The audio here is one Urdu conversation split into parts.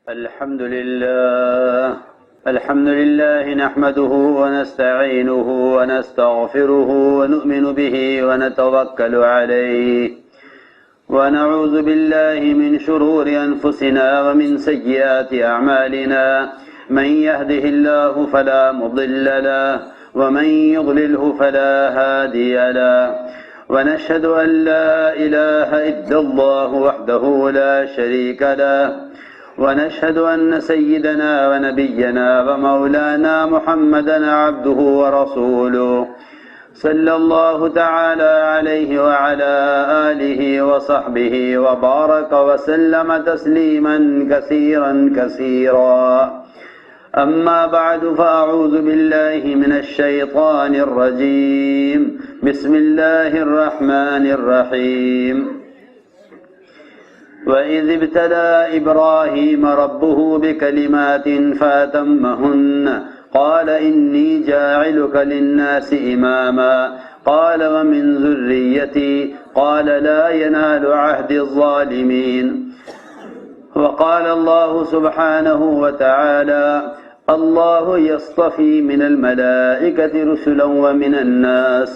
الحمد لله نحمده ونستعينه ونستغفره ونؤمن به ونتوكل عليه ونعوذ بالله من شرور أنفسنا ومن سيئات أعمالنا من يهده الله فلا مضل له ومن يضلله فلا هادي له ونشهد أن لا إله إلا الله وحده لا شريك له ونشهد أن سيدنا ونبينا ومولانا محمدا عبده ورسوله صلى الله تعالى عليه وعلى آله وصحبه وبارك وسلم تسليما كثيرا كثيرا. أما بعد فأعوذ بالله من الشيطان الرجيم. بسم الله الرحمن الرحيم. وإذ ابتلى إبراهيم ربه بكلمات فأتمهن قال إني جاعلك للناس إماما قال ومن ذريتي قال لا ينال عهد الظالمين. وقال الله سبحانه وتعالى الله يصطفي من الملائكة رسلا ومن الناس.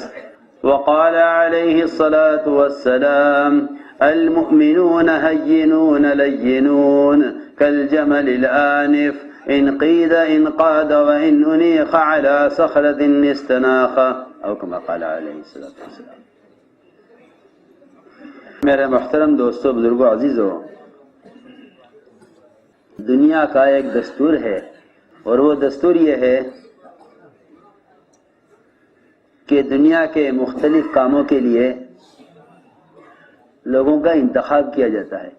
وقال عليه الصلاة والسلام المؤمنون هينون لينون كالجمل الآنف إن قيد إن قاد وإن أنيخ على صخرة استناخ أو كما قال عليه الصلاة والسلام. میرے محترم دوستو، بزرگوں، عزیزو، دنیا کا ایک دستور ہے اور وہ دستور یہ ہے کہ دنیا کے مختلف کاموں کے لیے لوگوں کا انتخاب کیا جاتا ہے.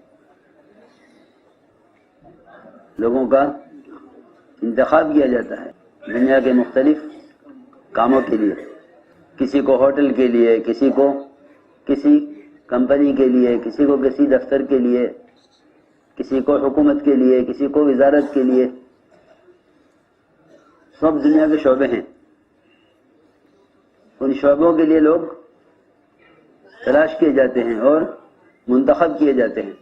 لوگوں کا انتخاب کیا جاتا ہے دنیا کے مختلف کاموں کے لیے. کسی کو ہوٹل کے لیے، کسی کو کسی کمپنی کے لیے، کسی کو کسی دفتر کے لیے، کسی کو حکومت کے لیے، کسی کو وزارت کے لیے. سب دنیا کے شعبے ہیں. ان شعبوں کے لیے لوگ تلاش کیے جاتے ہیں اور منتخب کیے جاتے ہیں.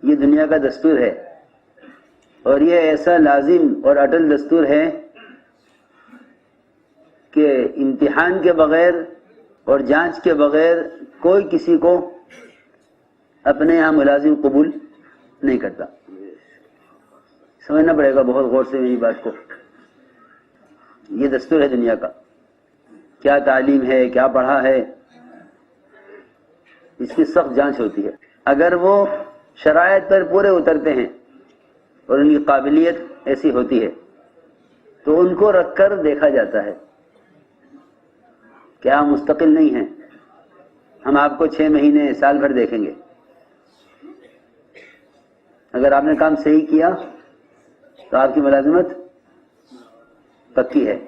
یہ دنیا کا دستور ہے اور یہ ایسا لازم اور اٹل دستور ہے کہ امتحان کے بغیر اور جانچ کے بغیر کوئی کسی کو اپنے یہاں ملازم قبول نہیں کرتا. سمجھنا پڑے گا بہت غور سے میری بات کو. یہ دستور ہے دنیا کا. کیا تعلیم ہے، کیا پڑھا ہے، اس کی سخت جانچ ہوتی ہے. اگر وہ شرائط پر پورے اترتے ہیں اور ان کی قابلیت ایسی ہوتی ہے تو ان کو رکھ کر دیکھا جاتا ہے. کیا ہم مستقل نہیں ہیں؟ ہم آپ کو 6 مہینے سال بھر دیکھیں گے. اگر آپ نے کام صحیح کیا تو آپ کی ملازمت پکی ہے.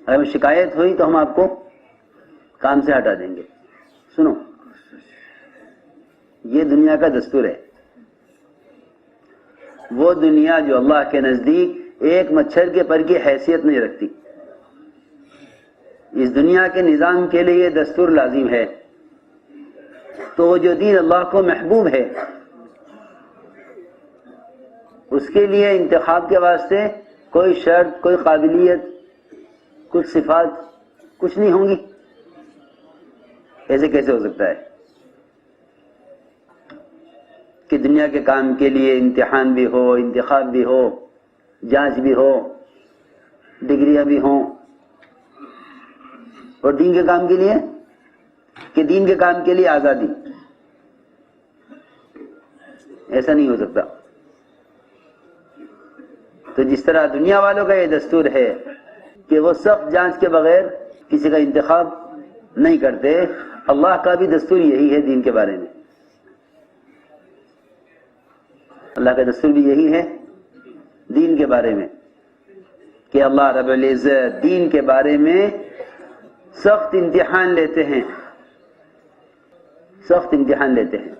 اگر شکایت ہوئی تو ہم آپ کو کام سے ہٹا دیں گے. سنو، یہ دنیا کا دستور ہے. وہ دنیا جو اللہ کے نزدیک ایک مچھر کے پر کی حیثیت نہیں رکھتی. اس دنیا کے نظام کے لیے یہ دستور لازم ہے. تو وہ جو دین اللہ کو محبوب ہے اس کے لیے انتخاب کے واسطے کوئی شرط، کوئی قابلیت، کچھ صفات کچھ نہیں ہوں گی. ایسے کیسے ہو سکتا ہے کہ دنیا کے کام کے لیے امتحان بھی ہو، انتخاب بھی ہو، جانچ بھی ہو، ڈگریاں بھی ہوں، اور دین کے کام کے لیے کہ دین کے کام کے لیے آزادی؟ ایسا نہیں ہو سکتا. تو جس طرح دنیا والوں کا یہ دستور ہے کہ وہ سخت جانچ کے بغیر کسی کا انتخاب نہیں کرتے، اللہ کا بھی دستور یہی ہے دین کے بارے میں. اللہ کا دستور بھی یہی ہے دین کے بارے میں کہ اللہ رب العزت دین کے بارے میں سخت امتحان لیتے ہیں. سخت امتحان لیتے ہیں.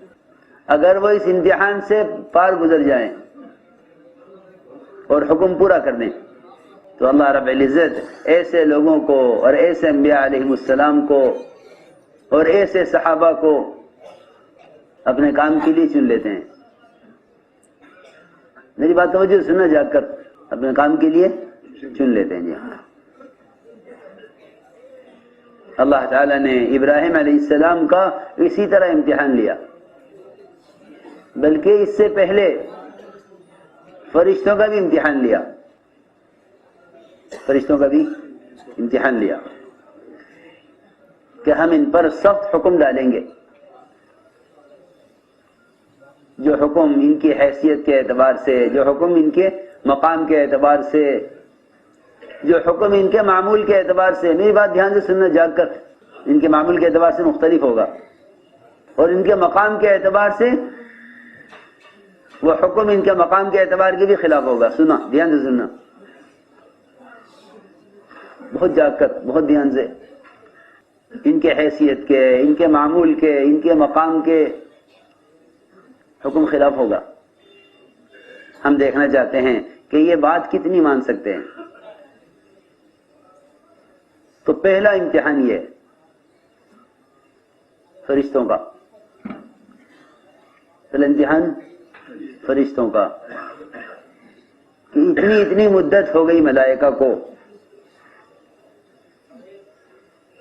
اگر وہ اس امتحان سے پار گزر جائیں اور حکم پورا کر دیں تو اللہ رب العزت ایسے لوگوں کو اور ایسے انبیاء علیہ السلام کو اور ایسے صحابہ کو اپنے کام کے لیے چن لیتے ہیں. میری بات توجہ سننا جا کر, اپنے کام کے لیے چن لیتے ہیں. جی اللہ تعالیٰ نے ابراہیم علیہ السلام کا اسی طرح امتحان لیا, بلکہ اس سے پہلے فرشتوں کا بھی امتحان لیا. فرشتوں کا بھی امتحان لیا کہ ہم ان پر سخت حکم ڈالیں گے, جو حکم ان کی حیثیت کے اعتبار سے, جو حکم ان کے مقام کے اعتبار سے, جو حکم ان کے معمول کے اعتبار سے, میری بات دھیان سے سننا جاگ کر, ان کے معمول کے اعتبار سے مختلف ہوگا اور ان کے مقام کے اعتبار سے وہ حکم ان کے مقام کے اعتبار کے بھی خلاف ہوگا. سنا, دھیان سے سننا, بہت جاگ کر, بہت دھیان سے. ان کے حیثیت کے, ان کے معمول کے, ان کے مقام کے حکم خلاف ہوگا. ہم دیکھنا چاہتے ہیں کہ یہ بات کتنی مان سکتے ہیں. تو پہلا امتحان یہ ہے فرشتوں کا, پہلا امتحان فرشتوں کا کہ اتنی مدت ہو گئی ملائکہ کو,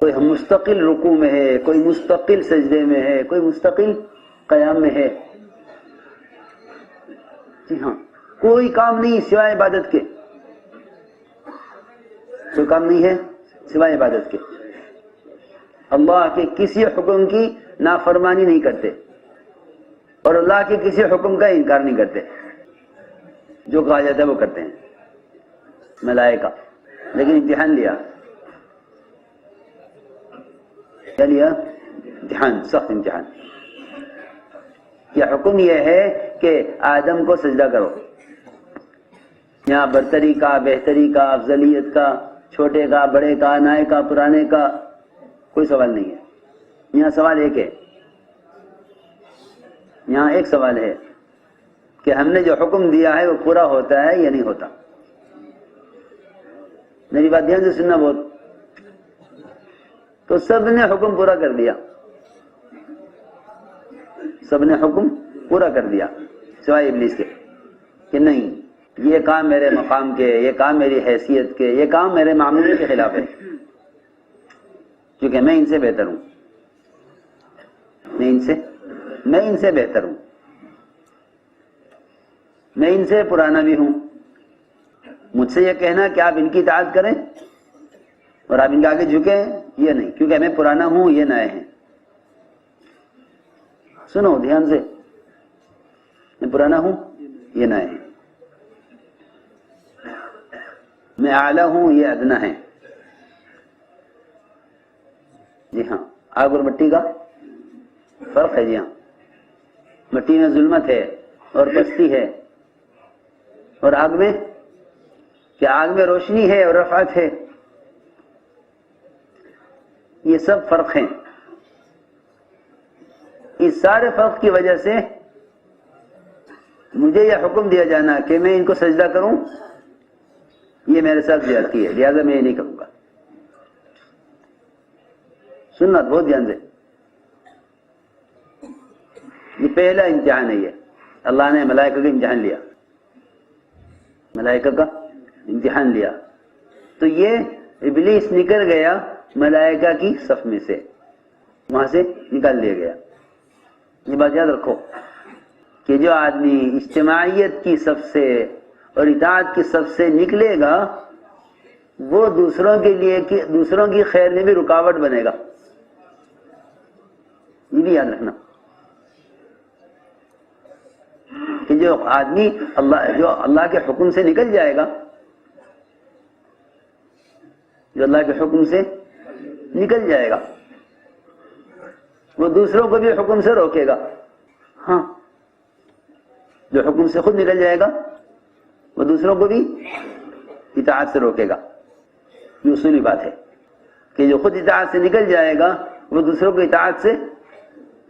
کوئی مستقل رکوع میں ہے, کوئی مستقل سجدے میں ہے, کوئی مستقل قیام میں ہے. جی ہاں, کوئی کام نہیں سوائے عبادت کے, کوئی کام نہیں ہے سوائے عبادت کے. اللہ کے کسی حکم کی نافرمانی نہیں کرتے اور اللہ کے کسی حکم کا انکار نہیں کرتے. جو کہا جاتا ہے وہ کرتے ہیں ملائکہ. لیکن امتحان لیا, کیا لیا؟ امتحان, سخت امتحان. کیا حکم یہ ہے کہ آدم کو سجدہ کرو. یہاں برتری کا, بہتری کا, افضلیت کا, چھوٹے کا, بڑے کا, نئے کا, پرانے کا کوئی سوال نہیں ہے. یہاں سوال ایک ہے, یہاں ایک سوال ہے کہ ہم نے جو حکم دیا ہے وہ پورا ہوتا ہے یا نہیں ہوتا. میری بات دھیان سے سننا بہت. تو سب نے حکم پورا کر دیا, سب نے حکم پورا کر دیا سوائے ابلیس کے کہ نہیں, یہ کام میرے مقام کے, یہ کام میری حیثیت کے, یہ کام میرے معمول کے خلاف ہے, کیونکہ میں ان سے بہتر ہوں, میں ان سے بہتر ہوں, میں ان سے پرانا بھی ہوں. مجھ سے یہ کہنا کہ آپ ان کی اطاعت کریں اور آپ ان کے آگے جھکیں, یہ نہیں, کیونکہ میں پرانا ہوں, یہ نئے ہیں. سنو دھیان سے, میں پرانا ہوں, یہ نئے ہیں. میں اعلیٰ ہوں, یہ ادنا ہے. جی ہاں, آگ اور مٹی کا فرق ہے. جی ہاں, مٹی میں ظلمت ہے اور پستی ہے, اور آگ میں کیا, آگ میں روشنی ہے اور رفعت ہے. یہ سب فرق ہیں. اس سارے فرق کی وجہ سے مجھے یہ حکم دیا جانا کہ میں ان کو سجدہ کروں, یہ میرے ساتھ زیادتی ہے, لہذا میں یہ نہیں کروں گا. سننا بہت دھیان سے, یہ پہلا امتحان ہے. یہ اللہ نے ملائکہ کا امتحان لیا, ملائکہ کا امتحان لیا. تو یہ ابلیس نکل گیا ملائکہ کی صف میں سے, وہاں سے نکال لیا گیا. یہ بات یاد رکھو کہ جو آدمی اجتماعیت کی صف سے اور اطاعت کی صف سے نکلے گا وہ دوسروں کے لیے, دوسروں کی خیر میں بھی رکاوٹ بنے گا. یہ بھی یاد رکھنا کہ جو آدمی جو اللہ کے حکم سے نکل جائے گا, جو اللہ کے حکم سے نکل جائے گا, وہ دوسروں کو بھی حکم سے روکے گا. ہاں, جو حکم سے خود نکل جائے گا وہ دوسروں کو بھی اطاعت سے روکے گا. یہ اصولی بات ہے کہ جو خود اطاعت سے نکل جائے گا وہ دوسروں کو اطاعت سے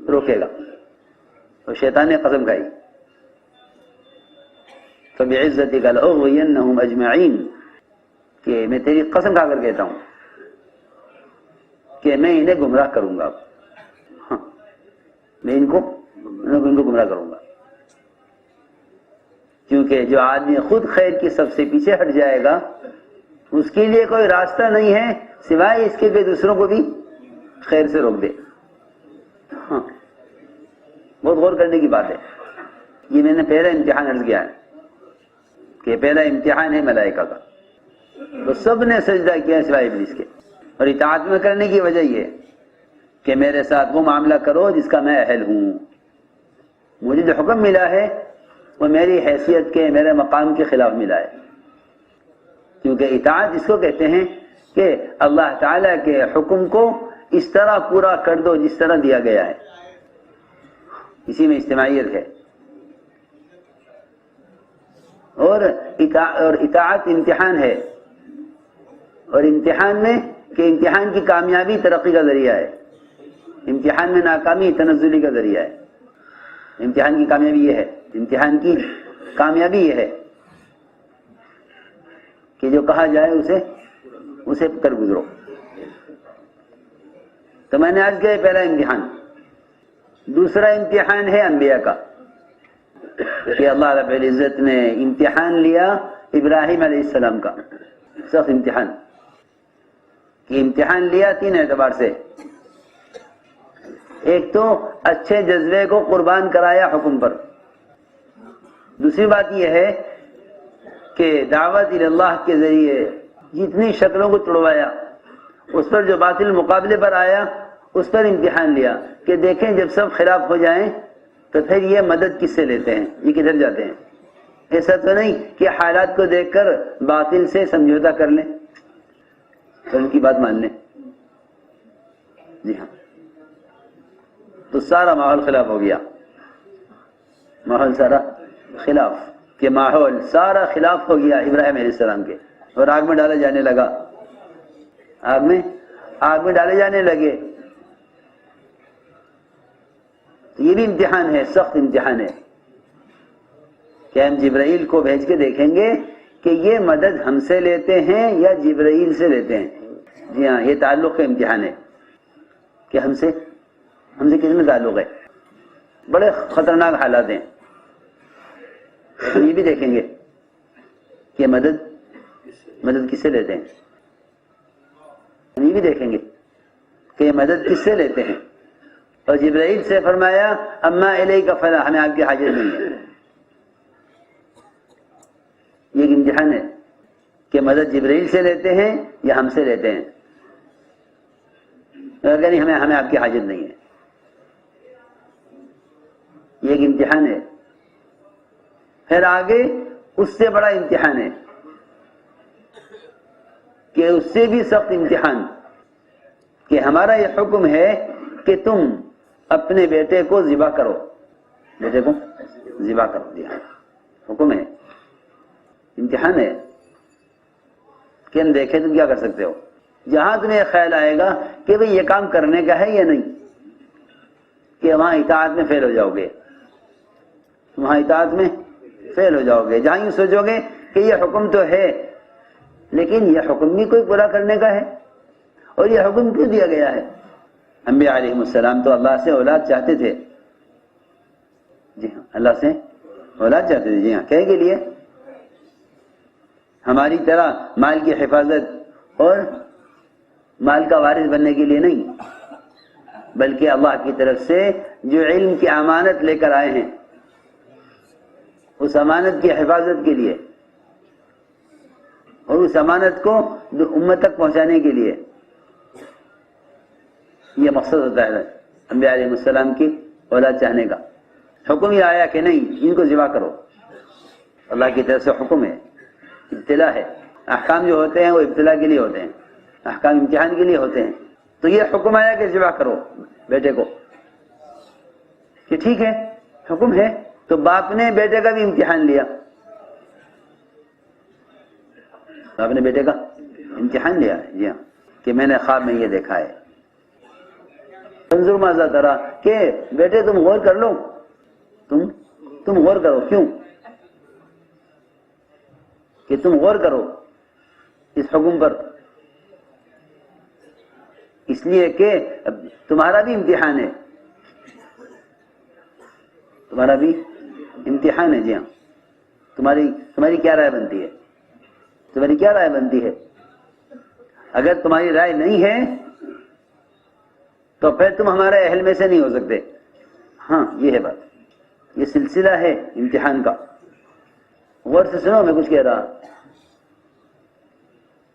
روکے گا. اور شیطان نے قسم کھائی, فَبِعِزَّتِكَ لَأُغْوِيَنَّهُمْ أَجْمَعِينَ, کہ میں تیری قسم کھا کر کہتا ہوں کہ میں انہیں گمراہ کروں گا. ہاں, میں ان کو ان کو گمراہ کروں گا، کیونکہ جو آدمی خود خیر کی سب سے پیچھے ہٹ جائے گا اس کے لیے کوئی راستہ نہیں ہے سوائے اس کے کہ دوسروں کو بھی خیر سے روک دے۔ ہاں، بہت غور کرنے کی بات ہے۔ یہ میں نے پہلا امتحان عرض کیا ہے کہ پہلا امتحان ہے ملائکہ کا، تو سب نے سجدہ کیا سوائے ابلیس کے، اور اطاعت میں کرنے کی وجہ یہ کہ میرے ساتھ وہ معاملہ کرو جس کا میں اہل ہوں، مجھے جو حکم ملا ہے وہ میری حیثیت کے، میرے مقام کے خلاف ملا ہے، کیونکہ اطاعت اس کو کہتے ہیں کہ اللہ تعالیٰ کے حکم کو اس طرح پورا کر دو جس طرح دیا گیا ہے، اسی میں اجتماعیت ہے۔ اور اطاعت امتحان ہے، اور امتحان میں کہ امتحان کی کامیابی ترقی کا ذریعہ ہے، امتحان میں ناکامی تنزلی کا ذریعہ ہے۔ امتحان کی کامیابی یہ ہے، امتحان کی کامیابی یہ ہے کہ جو کہا جائے اسے کر گزرو۔ تو میں نے آج کیا پہلا امتحان۔ دوسرا امتحان ہے انبیاء کا، کہ اللہ رب العزت نے امتحان لیا ابراہیم علیہ السلام کا، سخت امتحان، کہ امتحان لیا تین اعتبار سے۔ ایک تو اچھے جذبے کو قربان کرایا حکم پر، دوسری بات یہ ہے کہ دعوت اللہ کے ذریعے جتنی شکلوں کو توڑوایا، اس پر جو باطل مقابلے پر آیا اس پر امتحان لیا کہ دیکھیں جب سب خلاف ہو جائیں تو پھر یہ مدد کس سے لیتے ہیں، یہ کدھر جاتے ہیں۔ ایسا تو نہیں کہ حالات کو دیکھ کر باطل سے سمجھوتا کر لیں تو ان کی بات مان لیں۔ جی ہاں، تو سارا ماحول خلاف ہو گیا، ماحول سارا خلاف، کہ ماحول سارا خلاف ہو گیا ابراہیم علیہ السلام کے، اور آگ میں ڈالا جانے لگا، آگ میں ڈالے جانے لگے۔ یہ بھی امتحان ہے، سخت امتحان ہے کہ ہم جبرائیل کو بھیج کے دیکھیں گے کہ یہ مدد ہم سے لیتے ہیں یا جبرائیل سے لیتے ہیں۔ جی ہاں، یہ تعلق کا امتحان ہے کہ ہم سے کس میں تعلق ہے۔ بڑے خطرناک حالات ہیں، ہم یہ بھی دیکھیں گے کہ مدد کس سے لیتے ہیں، ہم یہ بھی دیکھیں گے کہ یہ مدد کس سے لیتے ہیں۔ اور جبرائیل سے فرمایا اما الیک فلا، ہمیں آپ کی حاجت نہیں ہے۔ یہ ایک امتحان ہے کہ مدد جبرائیل سے لیتے ہیں یا ہم سے لیتے ہیں، اگر نہیں ہمیں آپ کی حاجت نہیں ہے، یہ ایک امتحان ہے۔ پھر آگے اس سے بڑا امتحان ہے کہ اس سے بھی سخت امتحان، کہ ہمارا یہ حکم ہے کہ تم اپنے بیٹے کو ذبح کرو، بیٹے کو ذبح کرو۔ دیا حکم ہے، امتحان ہے کہ ہم دیکھیں تم کیا کر سکتے ہو۔ جہاں تمہیں خیال آئے گا کہ بھئی یہ کام کرنے کا ہے یا نہیں، کہ وہاں اطاعت میں فیل ہو جاؤ گے، وہاں اطاعت میں فیل ہو جاؤ گے۔ جہاں یوں سوچو گے کہ یہ حکم تو ہے لیکن یہ حکم بھی کوئی پورا کرنے کا ہے، اور یہ حکم کیوں دیا گیا ہے۔ انبیاء علیہ السلام تو اللہ سے اولاد چاہتے تھے، جی ہاں، اللہ سے اولاد چاہتے تھے، جی ہاں، کہے کے لیے ہماری طرح مال کی حفاظت اور مال کا وارث بننے کے لیے نہیں، بلکہ اللہ کی طرف سے جو علم کی امانت لے کر آئے ہیں اس امانت کی حفاظت کے لیے، اور اس امانت کو امت تک پہنچانے کے لیے۔ یہ مقصد ہوتا ہے انبیاء علیہ السلام کی اولاد چاہنے کا۔ حکم یہ آیا کہ نہیں ان کو ذبح کرو، اللہ کی طرف سے حکم ہے، ابتلا ہے۔ احکام جو ہوتے ہیں وہ ابتلا کے لیے ہوتے ہیں، احکام امتحان کے لیے ہوتے ہیں۔ تو یہ حکم آیا کہ ذبح کرو بیٹے کو، کہ ٹھیک ہے حکم ہے، تو باپ نے بیٹے کا بھی امتحان لیا، باپ نے بیٹے کا امتحان لیا، جی ہاں، کہ میں نے خواب میں یہ دیکھا ہے، انظر ماذا ترى، کہ بیٹے تم غور کر لو، تم غور کرو، کیوں کہ تم غور کرو اس حکم پر، اس لیے کہ تمہارا بھی امتحان ہے، تمہارا بھی امتحان ہے. جی ہاں. تمہاری کیا رائے بنتی ہے؟ تمہاری کیا رائے بنتی ہے؟ اگر تمہاری رائے نہیں ہے تو پھر تم ہمارے اہل میں سے نہیں ہو سکتے. ہاں یہ ہے بات. یہ سلسلہ ہے امتحان کا. غور سے سنو میں کچھ کہہ رہا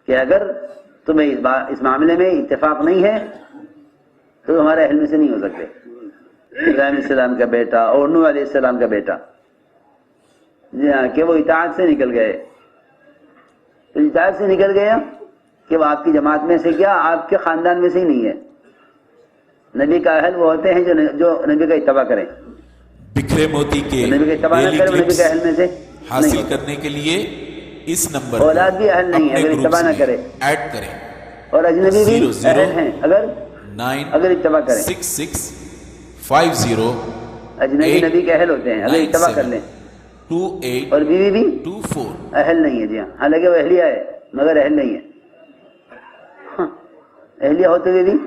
کہ اگر تمہیں اس معاملے میں اتفاق نہیں ہے تو ہمارے اہل میں سے نہیں ہو سکتے. ابراہیم علیہ السلام کا بیٹا اور نوح علیہ السلام کا بیٹا، جی ہاں، کہ وہ اطاعت سے نکل گئے. تو اطاعت سے نکل گیا کہ وہ آپ کی جماعت میں سے کیا آپ کے خاندان میں سے ہی نہیں ہے. نبی کا اہل وہ ہوتے ہیں جو نبی کا اتباع کریں. بکھرے موتی کے نبی کا اتباع نہ کرے وہ نبی کے اہل میں سے حاصل کرنے کے لیے اس نمبر اولاد بھی اہل نہیں ہے اپنے اگر گروپ اتباع نہ کرے، ایڈ کریں. اور اجنبی بھی اہل ہیں اگر اتباع کریں. 6650 اجنبی نبی کے اہل ہوتے ہیں اگر اتباع کر لیں. 2824 اور بیوی بھی اہل نہیں ہے. جی ہاں، حالانکہ وہ اہلیہ ہے مگر اہل نہیں ہے. ہاں، اہلیہ ہوتے ہوئے بھی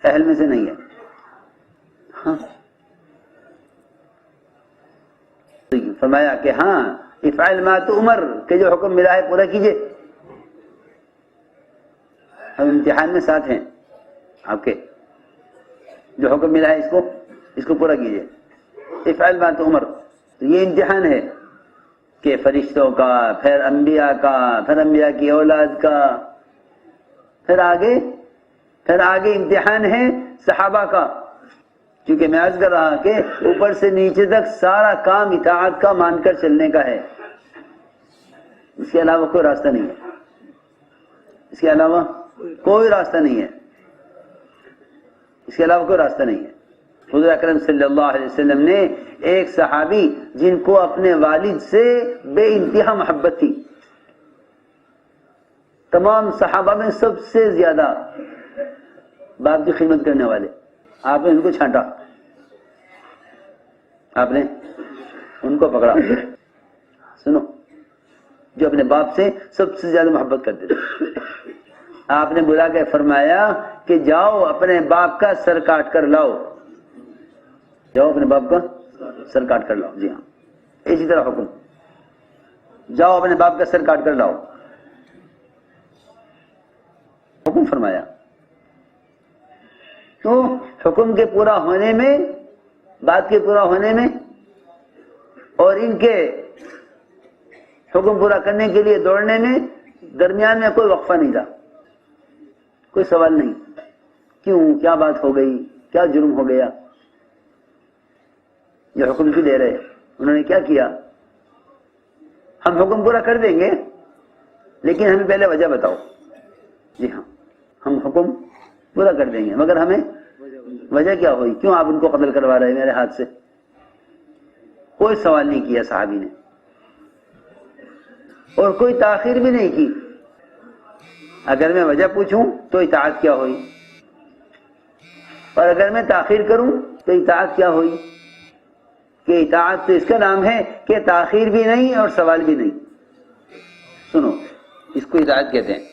اہل میں سے نہیں ہے. ہاں، فرمایا کہ ہاں افعل ما تؤمر، کہ جو حکم ملا ہے پورا کیجئے. ہم امتحان میں ساتھ ہیں آپ کے. جو حکم ملا ہے اس کو پورا کیجئے. افعل ما تؤمر. تو یہ امتحان ہے کہ فرشتوں کا، پھر انبیاء کا، پھر انبیاء کی اولاد کا، پھر آگے امتحان ہے صحابہ کا. کیونکہ میں عرض کر رہا کہ اوپر سے نیچے تک سارا کام اطاعت کا مان کر چلنے کا ہے. اس کے علاوہ کوئی راستہ نہیں ہے. اس کے علاوہ کوئی راستہ نہیں ہے. اس کے علاوہ کوئی راستہ نہیں ہے. حضور اکرم صلی اللہ علیہ وسلم نے ایک صحابی جن کو اپنے والد سے بے انتہا محبت تھی، تمام صحابہ میں سب سے زیادہ باپ کی خدمت کرنے والے، آپ نے ان کو چھانٹا، آپ نے ان کو پکڑا. سنو، جو اپنے باپ سے سب سے زیادہ محبت کرتے تھے، آپ نے بلا کے فرمایا کہ جاؤ اپنے باپ کا سر کاٹ کر لاؤ. جاؤ اپنے باپ کا سر کاٹ کر لاؤ. جی ہاں، اسی طرح حکم، جاؤ اپنے باپ کا سر کاٹ کر لاؤ. حکم فرمایا. تو حکم کے پورا ہونے میں، بات کے پورا ہونے میں اور ان کے حکم پورا کرنے کے لیے دوڑنے میں درمیان میں کوئی وقفہ نہیں تھا. کوئی سوال نہیں کیوں، کیا بات ہو گئی، کیا جرم ہو گیا، یہ حکم کیوں دے رہے، انہوں نے کیا کیا. ہم حکم پورا کر دیں گے لیکن ہمیں پہلے وجہ بتاؤ. جی ہاں، ہم حکم پورا کر دیں گے مگر ہمیں وجہ کیا ہوئی، کیوں آپ ان کو قتل کروا رہے ہیں میرے ہاتھ سے. کوئی سوال نہیں کیا صحابی نے اور کوئی تاخیر بھی نہیں کی. اگر میں وجہ پوچھوں تو اطاعت کیا ہوئی، اور اگر میں تاخیر کروں تو اطاعت کیا ہوئی. کہ اطاعت تو اس کا نام ہے کہ تاخیر بھی نہیں اور سوال بھی نہیں. سنو، اس کو اطاعت کہتے ہیں،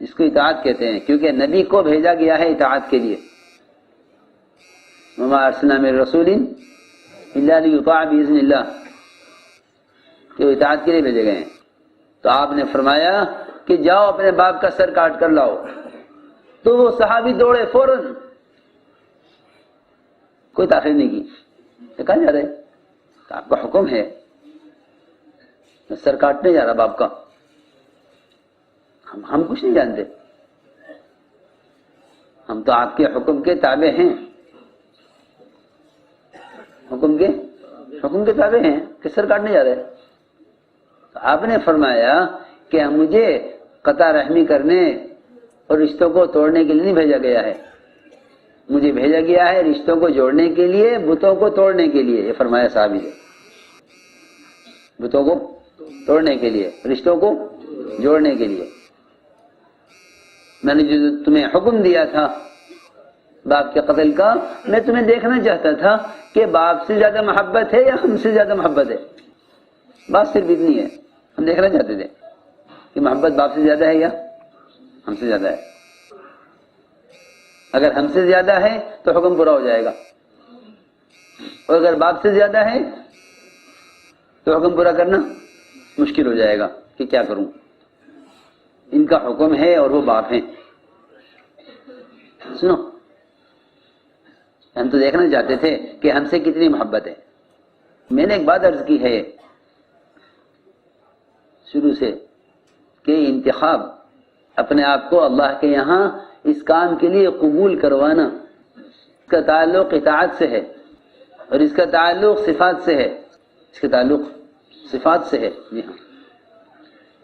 اس کو اطاعت کہتے ہیں کیونکہ نبی کو بھیجا گیا ہے اطاعت کے لیے. وما ارسلنا من رسول الا لیطاع باذن اللہ، کہ وہ اطاعت کے لیے بھیجے گئے ہیں. تو آپ نے فرمایا کہ جاؤ اپنے باپ کا سر کاٹ کر لاؤ. تو وہ صحابی دوڑے فوراً، کوئی تاخیر نہیں کی. کہاں جا رہے؟ کہ آپ کا حکم ہے، میں سر کاٹنے جا رہا باپ کا. ہم کچھ نہیں جانتے، ہم تو آپ کے حکم کے تابع ہیں، حکم کے تابع ہیں کہ سر کاٹنے جا رہے. آپ نے فرمایا کہ مجھے قطع رحمی کرنے اور رشتوں کو توڑنے کے لیے نہیں بھیجا گیا ہے، مجھے بھیجا گیا ہے رشتوں کو جوڑنے کے لیے، بتوں کو توڑنے کے لیے. یہ فرمایا صحابی نے، بتوں کو توڑنے کے لیے، رشتوں کو جوڑنے کے لیے. میں نے جو تمہیں حکم دیا تھا باپ کے قتل کا، میں تمہیں دیکھنا چاہتا تھا کہ باپ سے زیادہ محبت ہے یا ہم سے زیادہ محبت ہے. بات صرف اتنی ہے، ہم دیکھنا چاہتے تھے کہ محبت باپ سے زیادہ ہے یا ہم سے زیادہ ہے. اگر ہم سے زیادہ ہے تو حکم پورا ہو جائے گا، اور اگر باپ سے زیادہ ہے تو حکم پورا کرنا مشکل ہو جائے گا کہ کیا کروں، ان کا حکم ہے اور وہ باپ ہیں۔ سنو، ہم تو دیکھنا چاہتے تھے کہ ہم سے کتنی محبت ہے۔ میں نے ایک بات عرض کی ہے شروع سے کہ انتخاب اپنے آپ کو اللہ کے یہاں اس کام کے لیے قبول کروانا، اس کا تعلق اطاعت سے ہے، اور اس کا تعلق صفات سے ہے، اس کا تعلق صفات سے ہے۔ جی ہاں،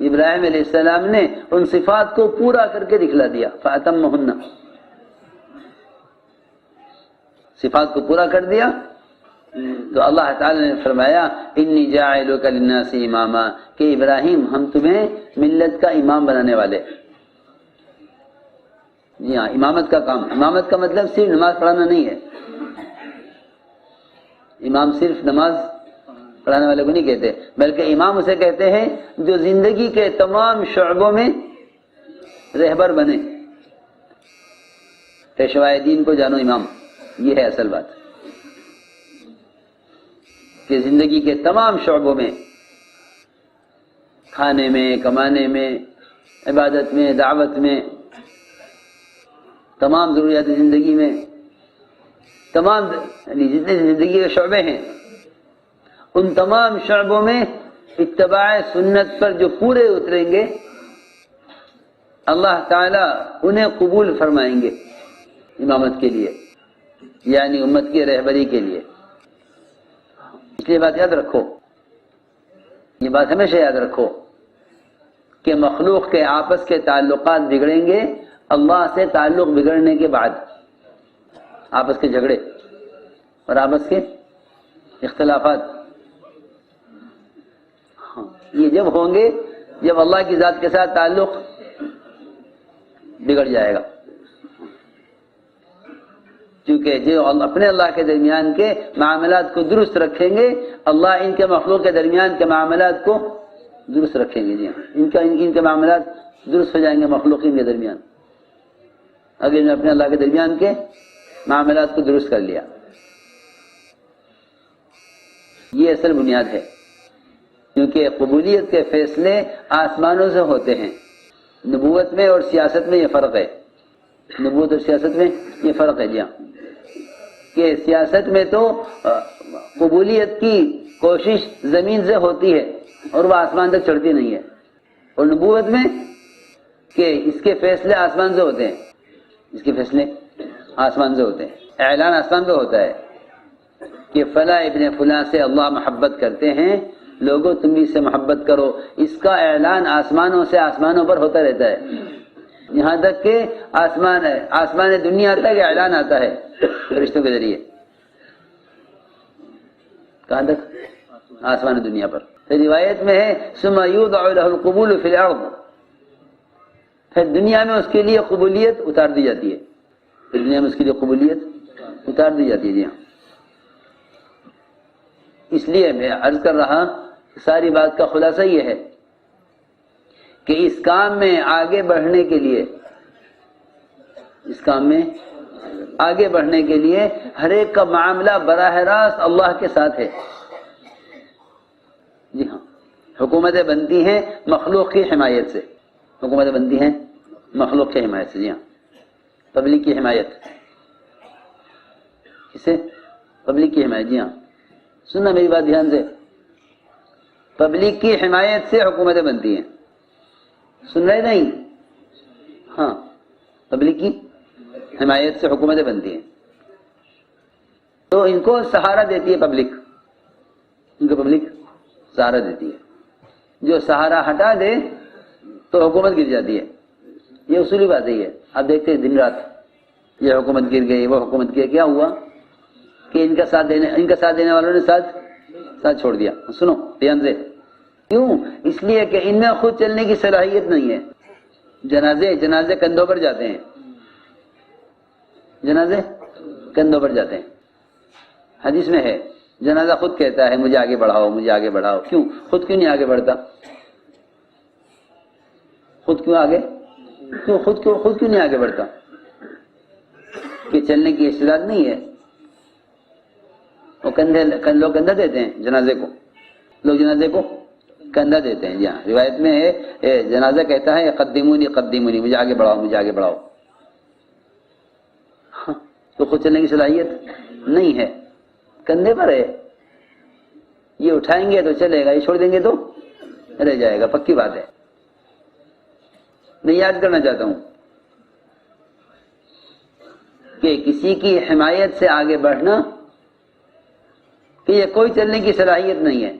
ابراہیم علیہ السلام نے ان صفات کو پورا کر کے دکھلا دیا، فَأَتَمَّهُنَّ، صفات کو پورا کر دیا تو اللہ تعالی نے فرمایا انی جاعلک للناس اماما، کہ ابراہیم ہم تمہیں ملت کا امام بنانے والے۔ جی ہاں، امامت کا کام، امامت کا مطلب صرف نماز پڑھانا نہیں ہے، امام صرف نماز پڑھانے والے کو نہیں کہتے، بلکہ امام اسے کہتے ہیں جو زندگی کے تمام شعبوں میں رہبر بنے۔ پیشوائے دین کو جانو امام، یہ ہے اصل بات، کہ زندگی کے تمام شعبوں میں، کھانے میں، کمانے میں، عبادت میں، دعوت میں، تمام ضروریات زندگی میں، تمام یعنی جتنے زندگی کے شعبے ہیں ان تمام شعبوں میں اتباع سنت پر جو پورے اتریں گے اللہ تعالیٰ انہیں قبول فرمائیں گے امامت کے لیے، یعنی امت کی رہبری کے لیے۔ اس لیے بات یاد رکھو، یہ بات ہمیشہ یاد رکھو کہ مخلوق کے آپس کے تعلقات بگڑیں گے اللہ سے تعلق بگڑنے کے بعد، آپس کے جھگڑے اور آپس کے اختلافات، یہ جب ہوں گے جب اللہ کی ذات کے ساتھ تعلق بگڑ جائے گا، کیونکہ جو اپنے اللہ کے درمیان کے معاملات کو درست رکھیں گے اللہ ان کے مخلوق کے درمیان کے معاملات کو درست رکھیں گے۔ جی ہاں، ان کے معاملات درست ہو جائیں گے مخلوقین کے درمیان، اگر انہوں نے اپنے اللہ کے درمیان کے معاملات کو درست کر لیا۔ یہ اصل بنیاد ہے، کیونکہ قبولیت کے فیصلے آسمانوں سے ہوتے ہیں۔ نبوت میں اور سیاست میں یہ فرق ہے، نبوت اور سیاست میں یہ فرق ہے۔ جی ہاں، کہ سیاست میں تو قبولیت کی کوشش زمین سے ہوتی ہے اور وہ آسمان تک چڑھتی نہیں ہے، اور نبوت میں کہ اس کے فیصلے آسمان سے ہوتے ہیں، اس کے فیصلے آسمان سے ہوتے ہیں، اعلان آسمان پہ ہوتا ہے کہ فلاں ابن فلاں سے اللہ محبت کرتے ہیں، لوگوں تم بھی اس سے محبت کرو۔ اس کا اعلان آسمانوں سے آسمانوں پر ہوتا رہتا ہے، یہاں تک کہ آسمان دنیا تک اعلان آتا ہے فرشتوں کے ذریعے۔ کہاں تک؟ آسمان دنیا پر۔ پھر روایت میں ہے ثم یوضع له القبول فی الارض، پھر دنیا میں اس کے لیے قبولیت اتار دی جاتی ہے، پھر دنیا میں اس کے لیے قبولیت اتار دی جاتی ہے۔ جی ہاں، اس لیے میں عرض کر رہا ساری بات کا خلاصہ یہ ہے کہ اس کام میں آگے بڑھنے کے لیے، اس کام میں آگے بڑھنے کے لیے ہر ایک کا معاملہ براہ راست اللہ کے ساتھ ہے۔ جی ہاں، حکومتیں بنتی ہیں مخلوق کی حمایت سے، حکومتیں بنتی ہیں مخلوق کی حمایت سے۔ جی ہاں، پبلک کی حمایت، کسے؟ پبلک کی حمایت۔ جی ہاں، سننا میری بات دھیان سے، پبلک کی حمایت سے حکومتیں بنتی ہیں، سن رہے نہیں؟ ہاں، پبلک کی حمایت سے حکومتیں بنتی ہیں، تو ان کو سہارا دیتی ہے پبلک، ان کو پبلک سہارا دیتی ہے، جو سہارا ہٹا دے تو حکومت گر جاتی ہے۔ یہ اصولی بات ہی ہے، آپ دیکھتے ہیں دن رات یہ حکومت گر گئی، وہ حکومت گر، کیا ہوا کہ ان کا ساتھ دینے والوں نے ساتھ چھوڑ دیا۔ سنو دھیان سے، کیوں؟ اس لیے کہ ان میں خود چلنے کی صلاحیت نہیں ہے۔ جنازے کندھوں پر جاتے ہیں، جنازے کندھوں پر جاتے ہیں، حدیث میں ہے جنازہ خود کہتا ہے مجھے آگے بڑھاؤ، مجھے آگے بڑھاؤ۔ کیوں؟ خود کیوں نہیں آگے بڑھتا؟ خود کیوں نہیں آگے بڑھتا؟ کہ چلنے کی استعداد نہیں ہے. وہ لوگ کندھا دیتے ہیں جنازے کو، لوگ جنازے کو کندھا دیتے ہیں. جی ہاں، روایت میں ہے جنازہ کہتا ہے قدمونی قدمونی، مجھے آگے بڑھاؤ مجھے آگے بڑھاؤ. تو خود چلنے کی صلاحیت نہیں ہے، کندھے پر ہے. یہ اٹھائیں گے تو چلے گا، یہ چھوڑ دیں گے تو رہ جائے گا، پکی بات ہے. میں یاد کرنا چاہتا ہوں کہ کسی کی حمایت سے آگے بڑھنا کہ یہ کوئی چلنے کی صلاحیت نہیں ہے،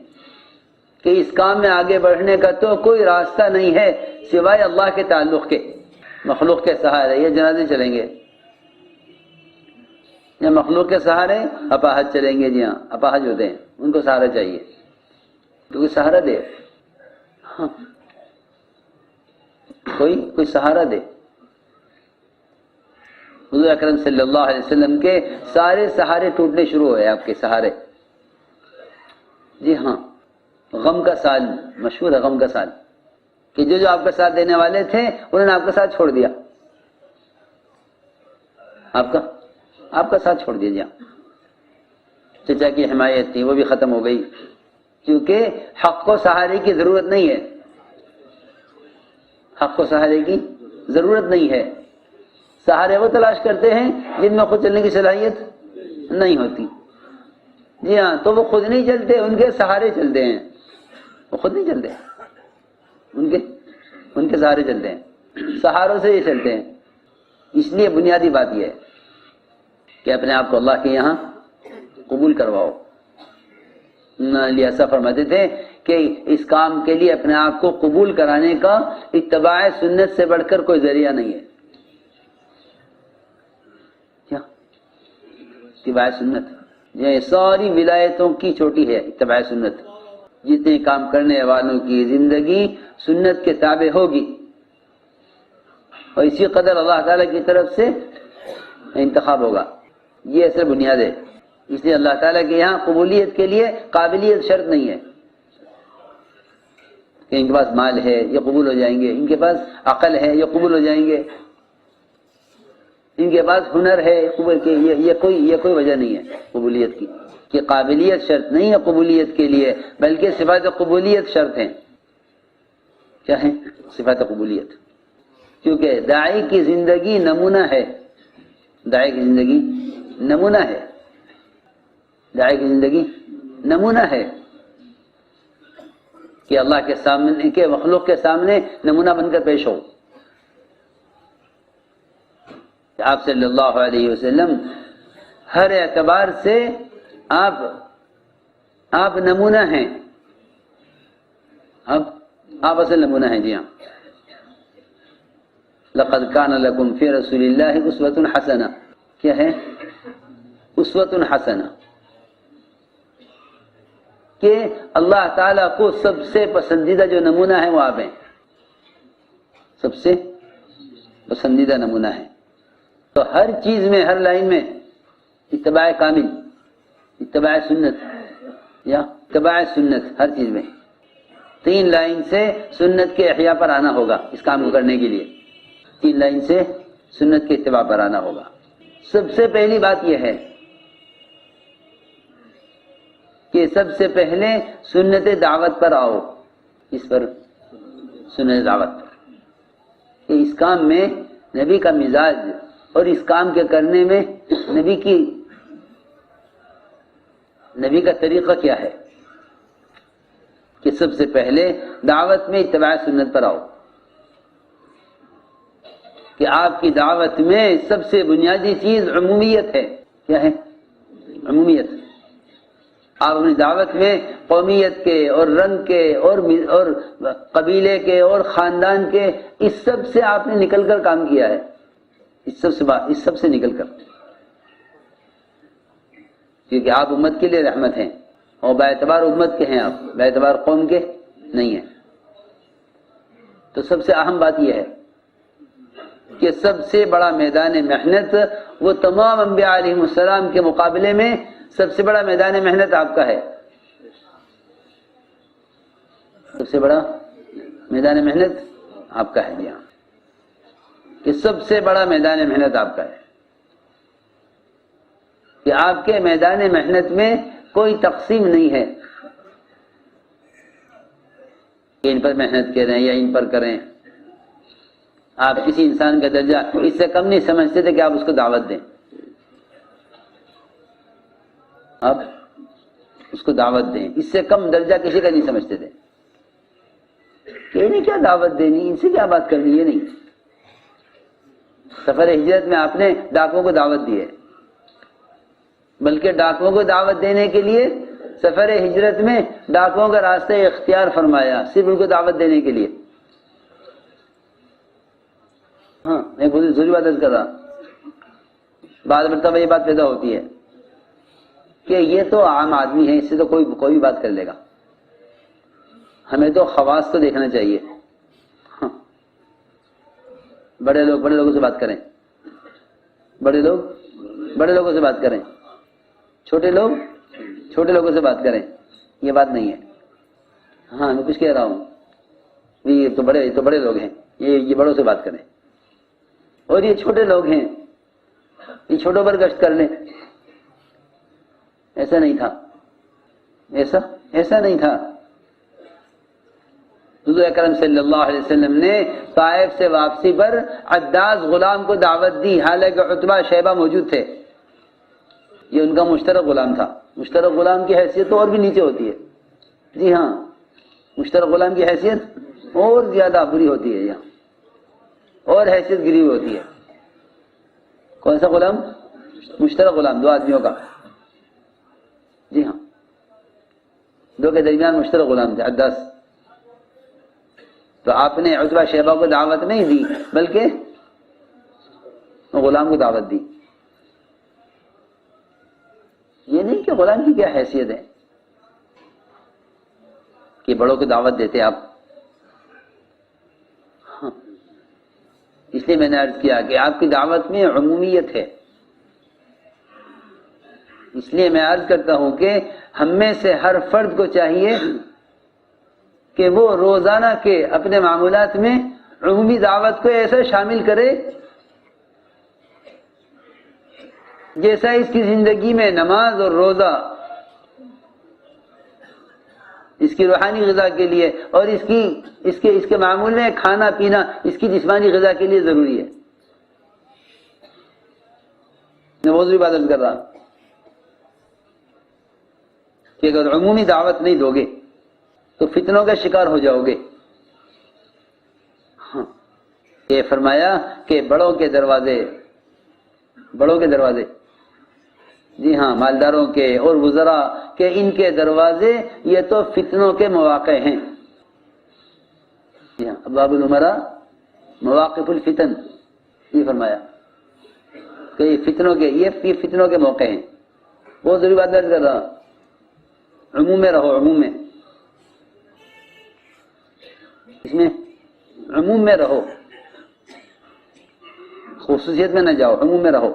کہ اس کام میں آگے بڑھنے کا تو کوئی راستہ نہیں ہے سوائے اللہ کے تعلق کے. مخلوق کے سہارے یہ جنازے چلیں گے، یا مخلوق کے سہارے اپاہج چلیں گے. جی ہاں، اپاہج ہوتے ہیں، ان کو سہارا چاہیے تو کوئی سہارا دے. ہاں، کوئی سہارا دے. حضور اکرم صلی اللہ علیہ وسلم کے سارے سہارے ٹوٹنے شروع ہوئے، آپ کے سہارے. جی ہاں، غم کا سال مشہور ہے، غم کا سال، کہ جو آپ کا ساتھ دینے والے تھے انہوں نے آپ کا ساتھ چھوڑ دیا، آپ کا ساتھ چھوڑ دیا. جی ہاں، چچا کی حمایت تھی وہ بھی ختم ہو گئی، کیونکہ حق کو سہارے کی ضرورت نہیں ہے. حق کو سہارے کی ضرورت نہیں ہے. سہارے وہ تلاش کرتے ہیں جن میں خود چلنے کی صلاحیت نہیں ہوتی. جی ہاں، تو وہ خود نہیں چلتے، ان کے سہارے چلتے ہیں. وہ خود نہیں چلتے، ان کے سہارے چلتے ہیں، سہاروں سے یہ چلتے ہیں. اس لیے بنیادی بات یہ ہے کہ اپنے آپ کو اللہ کے یہاں قبول کرواؤ. علی ایسا فرماتے تھے کہ اس کام کے لیے اپنے آپ کو قبول کرانے کا اتباع سنت سے بڑھ کر کوئی ذریعہ نہیں ہے. کیا اتباع سنت؟ یہ ساری ولایتوں کی چوٹی ہے اتباع سنت. جتنے کام کرنے والوں کی زندگی سنت کے تابع ہوگی، اور اسی قدر اللہ تعالیٰ کی طرف سے انتخاب ہوگا. یہ اصل بنیاد ہے. اس لیے اللہ تعالیٰ کے یہاں قبولیت کے لیے قابلیت شرط نہیں ہے کہ ان کے پاس مال ہے یہ قبول ہو جائیں گے، ان کے پاس عقل ہے یہ قبول ہو جائیں گے، ان کے پاس ہنر ہے یہ کوئی وجہ نہیں ہے قبولیت کی. کہ قابلیت شرط نہیں ہے قبولیت کے لیے، بلکہ صفات قبولیت شرط ہیں. کیا ہے صفات قبولیت؟ کیونکہ داعی کی زندگی نمونہ ہے. داعی کی زندگی نمونہ ہے. داعی کی زندگی نمونہ ہے کہ اللہ کے سامنے، کے مخلوق کے سامنے نمونہ بن کر پیش ہو. آپ صلی اللہ علیہ وسلم ہر اعتبار سے آپ نمونہ ہیں. آپ اصل نمونہ ہیں. جی ہاں، لقد کان لکم فی رسول اللہ اسوۃ حسنہ. کیا ہے اسوۃ حسنہ؟ کہ اللہ تعالیٰ کو سب سے پسندیدہ جو نمونہ ہے وہ آپ ہیں. سب سے پسندیدہ نمونہ ہے. تو ہر چیز میں، ہر لائن میں اتباع کامل، اتباع سنت یا اتباع سنت، ہر چیز میں 3 لائن سے سنت کے احیاء پر آنا ہوگا. اس کام کو کرنے کے لیے 3 لائن سے سنت کے اتباع پر آنا ہوگا. سب سے پہلی بات یہ ہے کہ سب سے پہلے سنت دعوت پر آؤ. اس پر سنت دعوت پر کہ اس کام میں نبی کا مزاج اور اس کام کے کرنے میں نبی کا طریقہ کیا ہے. کہ سب سے پہلے دعوت میں اتباع سنت پر آؤ. کہ آپ کی دعوت میں سب سے بنیادی چیز عمومیت ہے. کیا ہے عمومیت؟ آپ اپنی دعوت میں قومیت کے اور رنگ کے اور قبیلے کے اور خاندان کے اس سب سے آپ نے نکل کر کام کیا ہے. اس سب سے نکل کر، کیونکہ آپ امت کے لیے رحمت ہیں اور باعتبار امت کے ہیں، آپ باعتبار قوم کے نہیں ہیں. تو سب سے اہم بات یہ ہے کہ سب سے بڑا میدان محنت وہ تمام انبیاء علیہم السلام کے مقابلے میں سب سے بڑا میدان محنت آپ کا ہے. سب سے بڑا میدان محنت آپ کا ہے. یہاں کہ سب سے بڑا میدان محنت آپ کا ہے. کہ آپ کے میدان محنت میں کوئی تقسیم نہیں ہے کہ ان پر محنت کریں یا ان پر کریں. آپ کسی انسان کا درجہ اس سے کم نہیں سمجھتے تھے کہ آپ اس کو دعوت دیں. آپ اس کو دعوت دیں، اس سے کم درجہ کسی کا نہیں سمجھتے تھے کہ انہیں کیا دعوت دینی، ان سے کیا بات کرنی. یہ نہیں، سفر ہجرت میں آپ نے ڈاکوؤں کو دعوت دی ہے، بلکہ ڈاکوؤں کو دعوت دینے کے لیے سفر ہجرت میں ڈاکوؤں کا راستہ اختیار فرمایا، صرف ان کو دعوت دینے کے لیے. ہاں میں بہت ضروری بات کر رہا، بعض مرتبہ یہ بات پیدا ہوتی ہے کہ یہ تو عام آدمی ہے، اس سے تو کوئی بھی بات کر لے گا، ہمیں تو خواص تو دیکھنا چاہیے. ہاں. بڑے لوگوں سے بات کریں، بڑے لوگوں سے بات کریں، چھوٹے لوگوں سے بات کریں، یہ بات نہیں ہے. ہاں میں کچھ کہہ رہا ہوں، یہ تو بڑے لوگ ہیں، یہ بڑوں سے بات کریں، اور یہ چھوٹے لوگ ہیں، یہ چھوٹوں پر گشت کر لیں. ایسا نہیں تھا، ایسا نہیں تھا. حضور اکرم صلی اللہ علیہ وسلم نے طائف سے واپسی پر عداس غلام کو دعوت دی، حالانکہ عتبہ شیبہ موجود تھے. یہ ان کا مشترک غلام تھا. مشترک غلام کی حیثیت تو اور بھی نیچے ہوتی ہے. جی ہاں، مشترک غلام کی حیثیت اور زیادہ بری ہوتی ہے یہاں، اور حیثیت گری ہوئی ہوتی ہے. کون سا غلام؟ مشترک غلام، دو آدمیوں کا. جی ہاں، دو کے درمیان مشترک غلام تھے عداس. تو آپ نے عتبہ شیبہ کو دعوت نہیں دی، بلکہ غلام کو دعوت دی. یہ نہیں کہ غلام کی کیا حیثیت ہے کہ بڑوں کو دعوت دیتے آپ. ہاں. اس لیے میں نے عرض کیا کہ آپ کی دعوت میں عمومیت ہے. اس لیے میں عرض کرتا ہوں کہ ہم میں سے ہر فرد کو چاہیے کہ وہ روزانہ کے اپنے معمولات میں عمومی دعوت کو ایسا شامل کرے جیسا اس کی زندگی میں نماز اور روزہ اس کی روحانی غذا کے لیے، اور اس کے معمول میں کھانا پینا اس کی جسمانی غذا کے لیے ضروری ہے. میں موضوعی بات کر رہا کہ اگر عمومی دعوت نہیں دو گے تو فتنوں کا شکار ہو جاؤ گے. ہاں. یہ فرمایا کہ بڑوں کے دروازے، جی ہاں، مالداروں کے اور وزراء کے ان کے دروازے یہ تو فتنوں کے مواقع ہیں. جی ہاں، ابواب الامراء مواقف الفتن، یہ فرمایا کہ یہ فتنوں کے موقع ہیں. بہت ضروری بات کر رہا، عموم میں رہو، عموم میں، اس میں عموم میں رہو، خصوصیت میں نہ جاؤ، عموم میں رہو.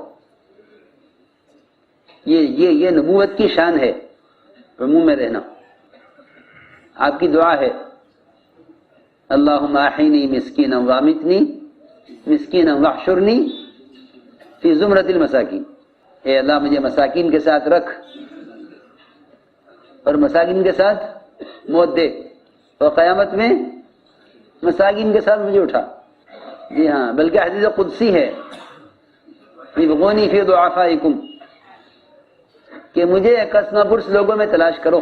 یہ نبوت کی شان ہے، عموم میں رہنا. آپ کی دعا ہے اللہم احینی مسکینا وامتنی مسکینا واحشرنی فی زمرۃ المساکین. اے اللہ مجھے مساکین کے ساتھ رکھ اور مساکین کے ساتھ موت دے، اور قیامت میں مساکین کے ساتھ مجھے اٹھا. جی ہاں، بلکہ حدیث قدسی ہے ابغونی فی ضعفائکم، کہ مجھے کسنا پرس لوگوں میں تلاش کرو.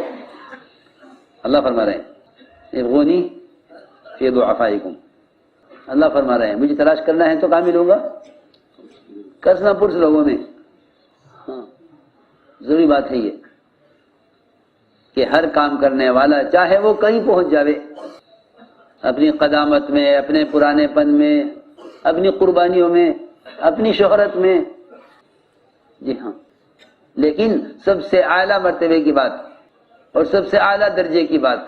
اللہ فرما رہے ہیں ابغونی فی ضعفائکم، اللہ فرما رہے ہیں مجھے تلاش کرنا ہے تو کہاں ملوں گا؟ کسنا پرس لوگوں میں. ہاں، ضروری بات ہے یہ کہ ہر کام کرنے والا چاہے وہ کہیں پہنچ جاوے، اپنی قدامت میں، اپنے پرانے پن میں، اپنی قربانیوں میں، اپنی شہرت میں. جی ہاں، لیکن سب سے اعلیٰ مرتبے کی بات اور سب سے اعلیٰ درجے کی بات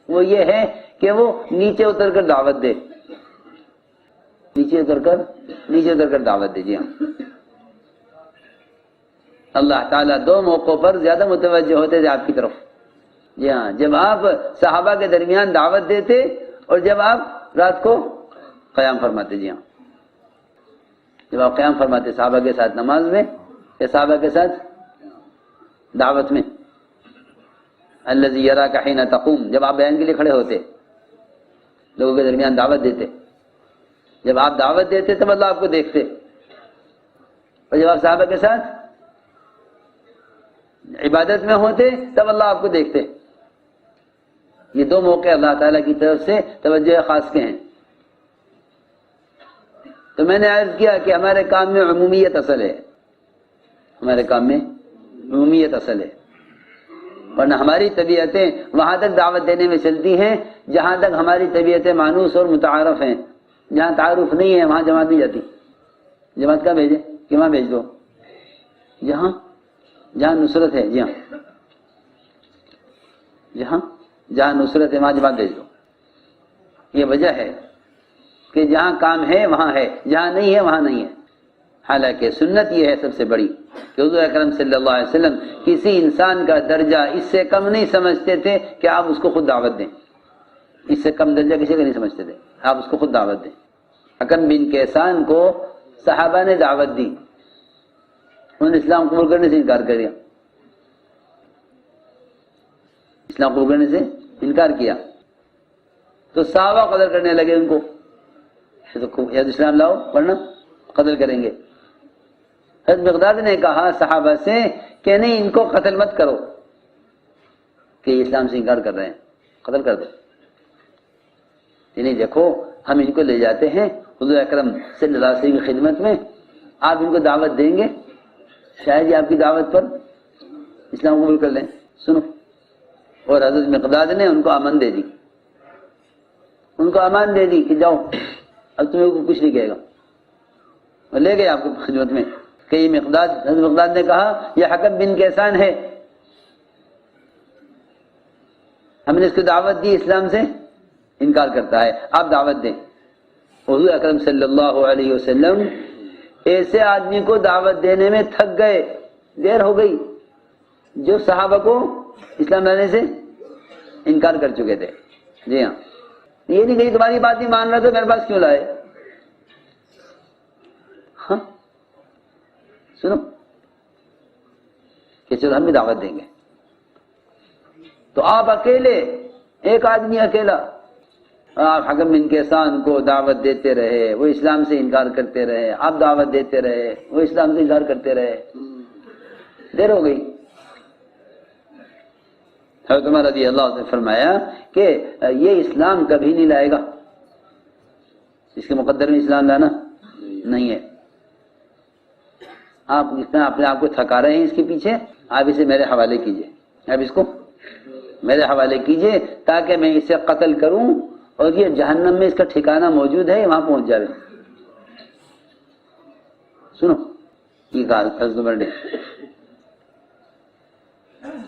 وہ یہ ہے کہ وہ نیچے اتر کر دعوت دے، نیچے اتر کر دعوت دے. جی ہاں، اللہ تعالیٰ دو موقعوں پر زیادہ متوجہ ہوتے تھے آپ کی طرف. جی ہاں، جب آپ صحابہ کے درمیان دعوت دیتے اور جب آپ رات کو قیام فرماتے. جی ہاں، جب آپ قیام فرماتے صحابہ کے ساتھ نماز میں کہ صحابہ کے ساتھ دعوت میں الذی یراک حین تقوم، جب آپ بیان کے لیے کھڑے ہوتے، لوگوں کے درمیان دعوت دیتے، جب آپ دعوت دیتے تب اللہ آپ کو دیکھتے، اور جب آپ صحابہ کے ساتھ عبادت میں ہوتے تب اللہ آپ کو دیکھتے۔ یہ دو موقع اللہ تعالیٰ کی طرف سے توجہ خاص کے ہیں۔ تو میں نے عرض کیا کہ ہمارے کام میں عمومیت اصل ہے، ہمارے کام میں عمومیت اصل ہے، ورنہ ہماری طبیعتیں وہاں تک دعوت دینے میں چلتی ہیں جہاں تک ہماری طبیعتیں مانوس اور متعارف ہیں۔ جہاں تعارف نہیں ہے وہاں جماعت نہیں جاتی۔ جماعت کا بھیجے کہ وہاں بھیج دو جہاں نصرت ہے، جی ہاں، جہاں نصرت ہے وہاں جماعت بھیج دو۔ یہ وجہ ہے کہ جہاں کام ہے وہاں ہے، جہاں نہیں ہے وہاں نہیں ہے۔ حالانکہ سنت یہ ہے سب سے بڑی کہ حضور اکرم صلی اللہ علیہ وسلم کسی انسان کا درجہ اس سے کم نہیں سمجھتے تھے کہ آپ اس کو خود دعوت دیں۔ اس سے کم درجہ کسی کا نہیں سمجھتے تھے، آپ اس کو خود دعوت دیں۔ حکم بن کیسان کو صحابہ نے دعوت دی، انہوں نے اسلام قبول کرنے سے انکار کر دیا، اسلام قبول کرنے سے انکار کیا، تو صحابہ قتل کرنے لگے ان کو، یا تو اسلام لاؤ ورنہ قتل کریں گے۔ حضرت مقداد نے کہا صحابہ سے کہ نہیں، ان کو قتل مت کرو کہ یہ اسلام سے انکار کر رہے ہیں، قتل کر دو۔ یعنی دیکھو ہم ان کو لے جاتے ہیں حضور اکرم صلی اللہ علیہ وسلم کی خدمت میں، آپ ان کو دعوت دیں گے، شاید یہ آپ کی دعوت پر اسلام قبول کر لیں۔ سنو، اور حضرت مقداد نے ان کو امان دے دی، ان کو امان دے دی کہ جاؤ اب تمہیں کو کچھ نہیں کہے گا، اور لے گئے آپ کو خدمت میں کہ یہ مقداد، حضرت مقداد نے کہا یہ حکم بن کیسان ہے، ہم نے اس کو دعوت دی، اسلام سے انکار کرتا ہے، آپ دعوت دیں۔ حضور اکرم صلی اللہ علیہ وسلم ایسے آدمی کو دعوت دینے میں تھک گئے، دیر ہو گئی، جو صحابہ کو اسلام لانے سے انکار کر چکے تھے۔ جی ہاں، یہ نہیں کہیں تمہاری بات نہیں مان رہا تو میرے پاس کیوں لائے؟ ہاں سنو کہ چلو ہم بھی دعوت دیں گے، تو آپ اکیلے، ایک آدمی اکیلا، آپ حکم بن کیسان کو دعوت دیتے رہے، وہ اسلام سے انکار کرتے رہے، آپ دعوت دیتے رہے، وہ اسلام سے انکار کرتے رہے، دیر ہو گئی۔ حضرت عمر رضی اللہ عنہ نے فرمایا کہ یہ اسلام کبھی نہیں لائے گا، اس کے مقدر میں اسلام لانا نہیں ہے، آپ اتنا اپنے آپ کو تھکا رہے ہیں اس کے پیچھے، آپ اسے میرے حوالے کیجئے، آپ اس کو میرے حوالے کیجئے تاکہ میں اسے قتل کروں اور یہ جہنم میں اس کا ٹھکانہ موجود ہے، وہاں پہنچ جائے۔ سنو یہ کہا حضرت عمر نے،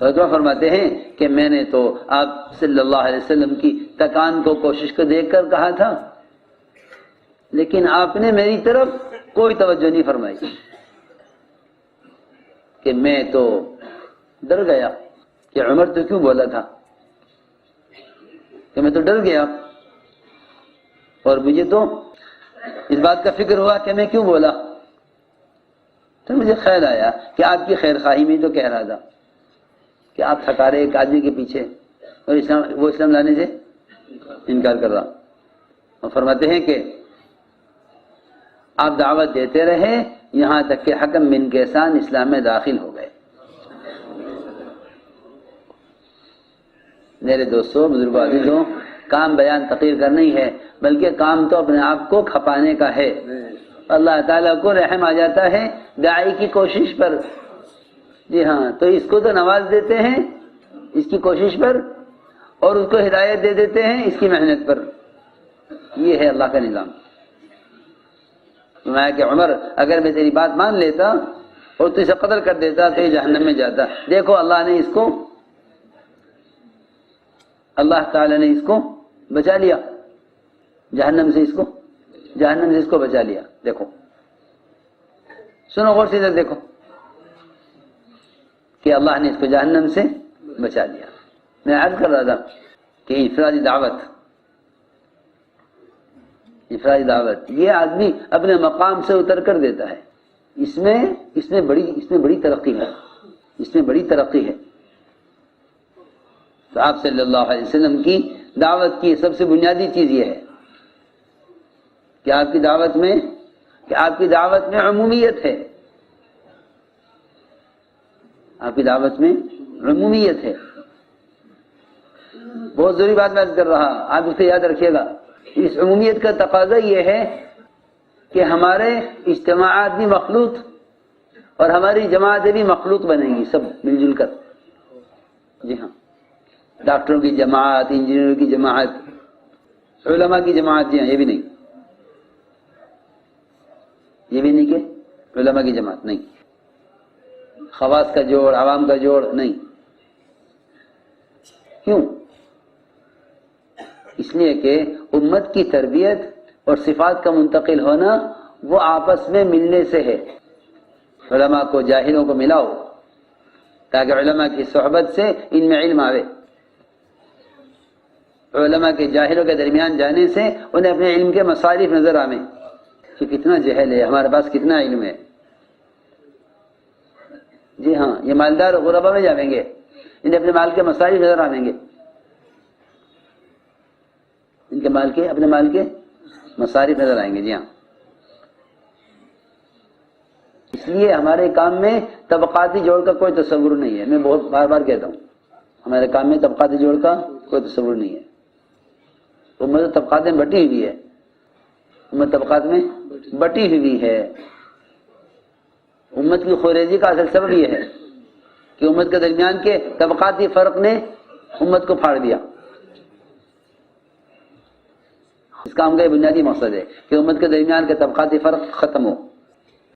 حضرت عمر فرماتے ہیں کہ میں نے تو آپ صلی اللہ علیہ وسلم کی تکان کو، کوشش کو دیکھ کر کہا تھا، لیکن آپ نے میری طرف کوئی توجہ نہیں فرمائی، کہ میں تو ڈر گیا کہ عمر تو کیوں بولا تھا، کہ میں تو ڈر گیا، اور مجھے تو اس بات کا فکر ہوا کہ میں کیوں بولا، تو مجھے خیال آیا کہ آپ کی خیر خواہی میں تو کہہ رہا تھا کہ آپ تھکا رہے ایک آدمی کے پیچھے، اور وہ اسلام لانے سے انکار کر رہا۔ اور فرماتے ہیں کہ آپ دعوت دیتے رہے یہاں تک کہ حکم بن کیسان اسلام میں داخل ہو گئے۔ میرے دوستوں، بزرگوں، عزیزوں، کام بیان تقریر کرنا ہی ہے، بلکہ کام تو اپنے آپ کو کھپانے کا ہے۔ اللہ تعالیٰ کو رحم آ جاتا ہے داعی کی کوشش پر، جی ہاں، تو اس کو تو نواز دیتے ہیں اس کی کوشش پر، اور اس کو ہدایت دے دیتے ہیں اس کی محنت پر۔ یہ ہے اللہ کا نظام۔ میں کہ عمر اگر میں تیری بات مان لیتا اور تو اسے قتل کر دیتا تو یہ جہنم میں جاتا۔ دیکھو اللہ نے اس کو، اللہ تعالیٰ نے اس کو بچا لیا جہنم سے، اس کو بچا لیا۔ دیکھو سنو غور سے ادھر دیکھو کہ اللہ نے اس کو جہنم سے بچا لیا۔ میں عرض کر رہا تھا کہ انفرادی دعوت یہ آدمی اپنے مقام سے اتر کر دیتا ہے، اس میں بڑی ترقی ہے، اس میں بڑی ترقی ہے۔ تو آپ صلی اللہ علیہ وسلم کی دعوت کی سب سے بنیادی چیز یہ ہے کہ آپ کی دعوت میں عمومیت ہے، آپ کی دعوت میں عمومیت ہے۔ بہت ضروری بات میں عرض کر رہا، آپ اسے یاد رکھیے گا۔ اس عمومیت کا تقاضا یہ ہے کہ ہمارے اجتماعات بھی مخلوط اور ہماری جماعتیں بھی مخلوط بنیں گی، سب مل جل کر۔ جی ہاں، ڈاکٹروں کی جماعت، انجینئروں کی جماعت، علماء کی جماعت، جی ہاں، یہ بھی نہیں کہ علماء کی جماعت نہیں، خواص کا جوڑ، عوام کا جوڑ نہیں۔ کیوں؟ اس لیے کہ امت کی تربیت اور صفات کا منتقل ہونا وہ آپس میں ملنے سے ہے۔ علماء کو جاہلوں کو ملاؤ تاکہ علماء کی صحبت سے ان میں علم آوے، علماء کے جاہلوں کے درمیان جانے سے انہیں اپنے علم کے مصارف نظر آویں کہ کتنا جہل ہے، ہمارے پاس کتنا علم ہے۔ جی ہاں، یہ مالدار غربا میں جائیں گے، انہیں اپنے مال کے مصارف نظر آویں گے، ان کے اپنے مال کے مصارف نظر آئیں گے۔ جی ہاں، اس لیے ہمارے کام میں طبقاتی جوڑ کا کوئی تصور نہیں ہے۔ میں بہت بار بار کہتا ہوں، ہمارے کام میں طبقاتی جوڑ کا کوئی تصور نہیں ہے۔ امت طبقات میں بٹی ہوئی ہے، امت طبقات میں بٹی ہوئی ہے۔ امت کی خوریزی کا اصل سبب یہ ہے کہ امت کے درمیان کے طبقاتی فرق نے امت کو پھاڑ دیا۔ اس کام کا یہ بنیادی مقصد ہے کہ امت کے درمیان کے طبقاتی فرق ختم ہو،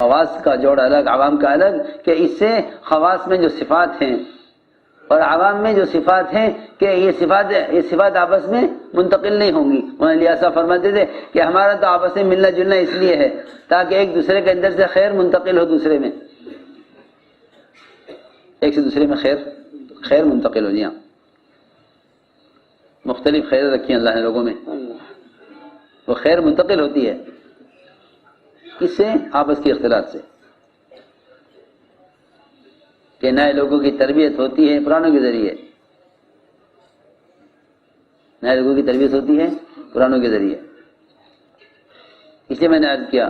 خواص کا جوڑ الگ، عوام کا الگ، کہ اس سے خواص میں جو صفات ہیں اور عوام میں جو صفات ہیں کہ یہ صفات آپس میں منتقل نہیں ہوں گی۔ مولانا الیاس صاحب فرماتے تھے کہ ہمارا تو آپس میں ملنا جلنا اس لیے ہے تاکہ ایک دوسرے کے اندر سے خیر منتقل ہو، دوسرے میں ایک سے دوسرے میں خیر منتقل ہو۔ جی ہاں، مختلف خیر رکھی اللہ نے لوگوں میں، وہ خیر منتقل ہوتی ہے کس سے؟ آپس کے اختلاط سے، کہ نئے لوگوں کی تربیت ہوتی ہے پرانوں کے ذریعے، نئے لوگوں کی تربیت ہوتی ہے پرانوں کے ذریعے۔ اس لیے میں نے عرض کیا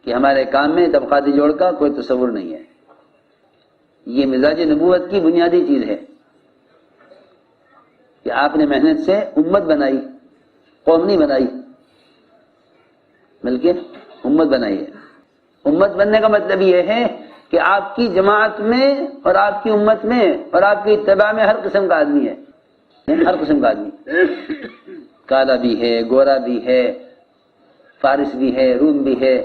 کہ ہمارے کام میں طبقاتی جوڑ کا کوئی تصور نہیں ہے۔ یہ مزاج نبوت کی بنیادی چیز ہے کہ آپ نے محنت سے امت بنائی، قوم نہیں بنائی بلکہ امت بنائی ہے۔ امت بننے کا مطلب یہ ہے کہ آپ کی جماعت میں اور آپ کی امت میں اور آپ کی اتباع میں ہر قسم کا آدمی ہے، ہر قسم کا آدمی، کالا بھی ہے، گورا بھی ہے، فارس بھی ہے، روم بھی ہے،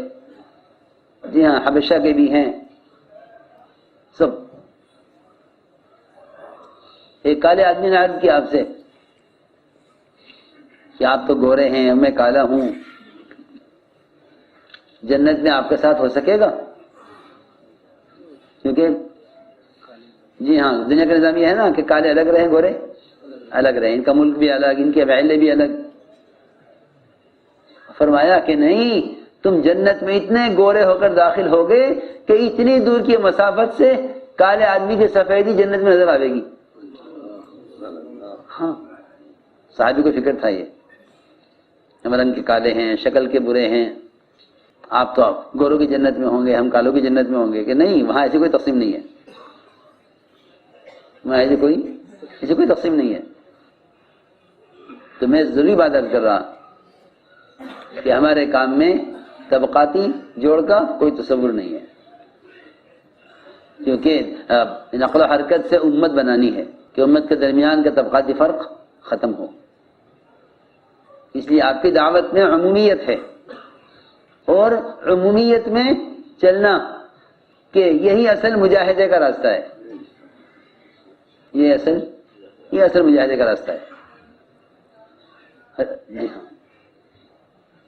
جی ہاں، حبشہ کے بھی ہیں، سب۔ ایک کالے آدمی نے عرض کیا آپ سے کہ آپ تو گورے ہیں، میں کالا ہوں، جنت میں آپ کے ساتھ ہو سکے گا؟ کیونکہ جی ہاں، دنیا کا نظام یہ ہے نا کہ کالے الگ رہیں، گورے الگ رہیں، ان کا ملک بھی الگ، ان کے محلے بھی الگ۔ فرمایا کہ نہیں، تم جنت میں اتنے گورے ہو کر داخل ہوگے کہ اتنی دور کی مسافت سے کالے آدمی کی سفیدی جنت میں نظر آئے گی۔ ہاں، صحابی کو فکر تھا یہ، ہم رنگ کے کالے ہیں، شکل کے برے ہیں، آپ تو گوروں کی جنت میں ہوں گے، ہم کالوں کی جنت میں ہوں گے، کہ نہیں، وہاں ایسی کوئی تقسیم نہیں ہے، وہاں ایسی کوئی تقسیم نہیں ہے۔ تو میں ضروری بات عرض کر رہا کہ ہمارے کام میں طبقاتی جوڑ کا کوئی تصور نہیں ہے، کیونکہ نقل و حرکت سے امت بنانی ہے کہ امت کے درمیان کا طبقاتی فرق ختم ہو۔ اس لیے آپ کی دعوت میں عمومیت ہے، اور عمومیت میں چلنا کہ یہی اصل مجاہدے کا راستہ ہے، یہ اصل مجاہدے کا راستہ ہے،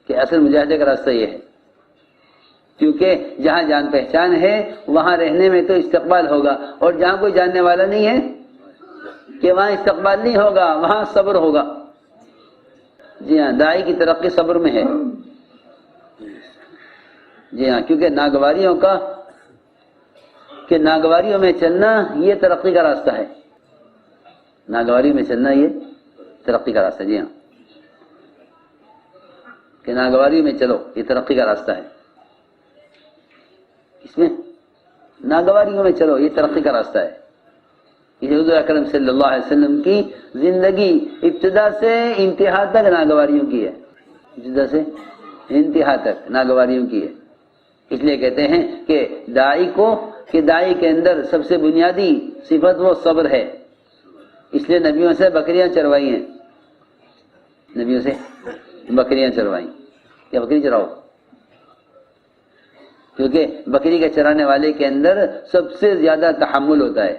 کہ اصل مجاہدے کا راستہ یہ ہے، کیونکہ جہاں جان پہچان ہے وہاں رہنے میں تو استقبال ہوگا، اور جہاں کوئی جاننے والا نہیں ہے کہ وہاں استقبال نہیں ہوگا، وہاں صبر ہوگا۔ جی ہاں، داعی کی ترقی صبر میں ہے۔ جی ہاں، کیونکہ ناگواریوں میں چلنا یہ ترقی کا راستہ ہے، ناگواریوں میں چلنا یہ ترقی کا راستہ ہے، جی ہاں، کہ ناگواریوں میں چلو یہ ترقی کا راستہ ہے، اس میں ناگواریوں میں چلو یہ ترقی کا راستہ ہے۔ یہ حضور اکرم صلی اللہ علیہ وسلم کی زندگی ابتدا سے انتہا تک ناگواریوں کی ہے، ابتدا سے انتہا تک ناگواریوں کی ہے۔ اس لیے کہتے ہیں کہ داعی کے اندر سب سے بنیادی صفت وہ صبر ہے، اس لیے نبیوں سے بکریاں چروائی ہیں، نبیوں سے بکریاں چروائی، کیا بکری چراؤ؟ کیونکہ بکری کے چرانے والے کے اندر سب سے زیادہ تحمل ہوتا ہے،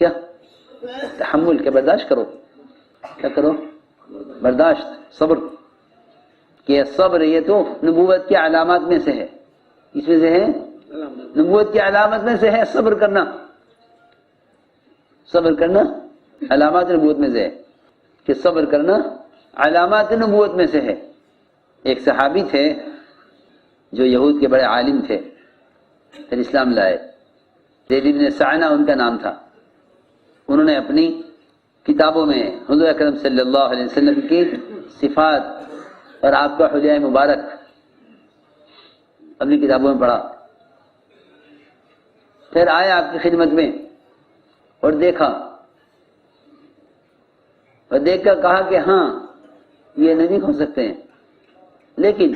کیا تحمل، کہ برداشت کرو، کیا کرو؟ برداشت، صبر، کہ صبر یہ تو نبوت کی علامات میں سے ہے، اس میں سے ہے نبوت کی علامت میں سے ہے صبر کرنا، صبر کرنا علامات نبوت میں سے ہے، کہ صبر کرنا علامات نبوت میں سے ہے۔ ایک صحابی تھے جو یہود کے بڑے عالم تھے، پھر اسلام لائے، زید بن سعنہ ان کا نام تھا۔ انہوں نے اپنی کتابوں میں حضور اکرم صلی اللہ علیہ وسلم کی صفات اور آپ کا حلیہ مبارک اپنی کتابوں میں پڑھا، پھر آئے آپ کی خدمت میں اور دیکھا، اور دیکھ کر کہا کہ ہاں یہ نہیں ہو سکتے ہیں، لیکن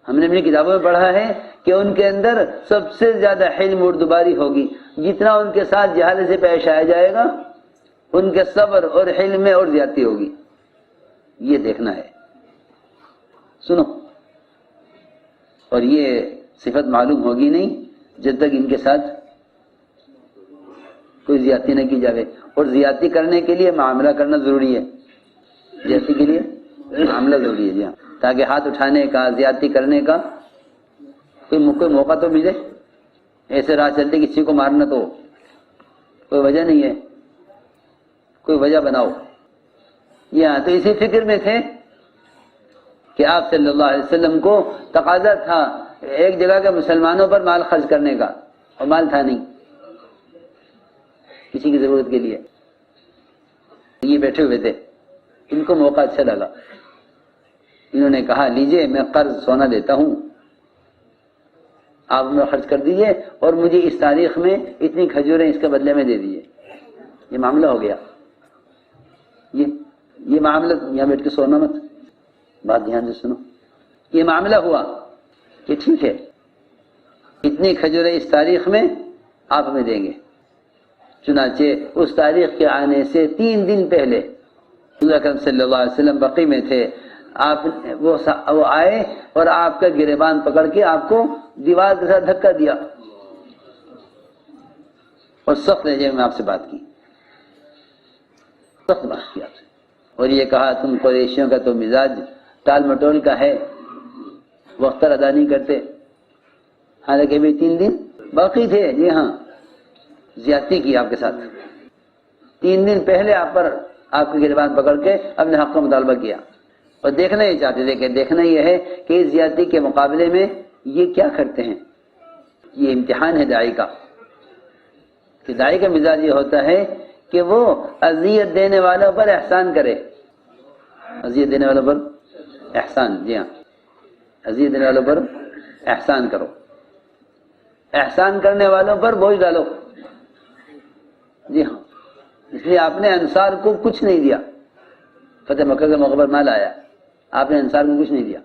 ہم نے اپنی کتابوں میں پڑھا ہے کہ ان کے اندر سب سے زیادہ حلم اور دباری ہوگی، جتنا ان کے ساتھ جہالت سے پیش آیا جائے گا ان کے صبر اور حلم میں اور زیادتی ہوگی، یہ دیکھنا ہے، سنو، اور یہ صفت معلوم ہوگی نہیں جب تک ان کے ساتھ کوئی زیادتی نہ کی جائے، اور زیادتی کرنے کے لیے معاملہ کرنا ضروری ہے، زیادتی کے لیے معاملہ ضروری ہے، جی ہاں، تاکہ ہاتھ اٹھانے کا، زیادتی کرنے کا کوئی موقع تو ملے، ایسے راہ چلتے کسی کو مارنا تو کوئی وجہ نہیں ہے، کوئی وجہ بناؤ۔ یہاں تو اسی فکر میں تھے کہ آپ صلی اللہ علیہ وسلم کو تقاضا تھا ایک جگہ کے مسلمانوں پر مال خرچ کرنے کا، اور مال تھا نہیں کسی کی ضرورت کے لیے، یہ بیٹھے ہوئے تھے، ان کو موقع اچھا لگا، انہوں نے کہا لیجئے میں قرض سونا دیتا ہوں، آپ میں خرچ کر دیجئے اور مجھے اس تاریخ میں اتنی کھجوریں اس کے بدلے میں دے دیجئے۔ یہ معاملہ ہو گیا، یہ معاملہ، یہاں بیٹھ کے سونا مت، بات دھیان سے سنو، یہ معاملہ ہوا کہ ٹھیک ہے اتنی کھجوریں اس تاریخ میں آپ ہمیں دیں گے۔ چنانچہ اس تاریخ کے آنے سے 3 دن پہلے حضور اکرم صلی اللہ علیہ وسلم بقی میں تھے، آپ وہ آئے اور آپ کا گریبان پکڑ کے آپ کو دیوار کے ساتھ دھکا دیا اور سخت لہجے میں آپ سے بات کی، سخت بات کی آپ سے، اور یہ کہا تم قریشیوں کا تو مزاج ٹال مٹول کا ہے، وقت ادا نہیں کرتے، حالانکہ بھی 3 دن باقی تھے، جی ہاں، زیادتی کی آپ کے ساتھ، 3 دن پہلے آپ پر آپ کے گریبان پکڑ کے اپنے حق کا مطالبہ کیا، اور دیکھنا یہ چاہتے تھے، کہ دیکھنا یہ ہے کہ اس زیادتی کے مقابلے میں یہ کیا کرتے ہیں۔ یہ امتحان ہے داعی کا، کہ داعی کا مزاج یہ ہوتا ہے کہ وہ اذیت دینے والوں پر احسان کرے، اذیت دینے والوں پر احسان، جی ہاں، اذیت دینے والوں پر احسان کرو، احسان کرنے والوں پر بوجھ ڈالو، جی ہاں، اس لیے آپ نے انصار کو کچھ نہیں دیا، فتح مکہ کے موقع پر مال آیا، آپ نے انصار کو کچھ نہیں دیا،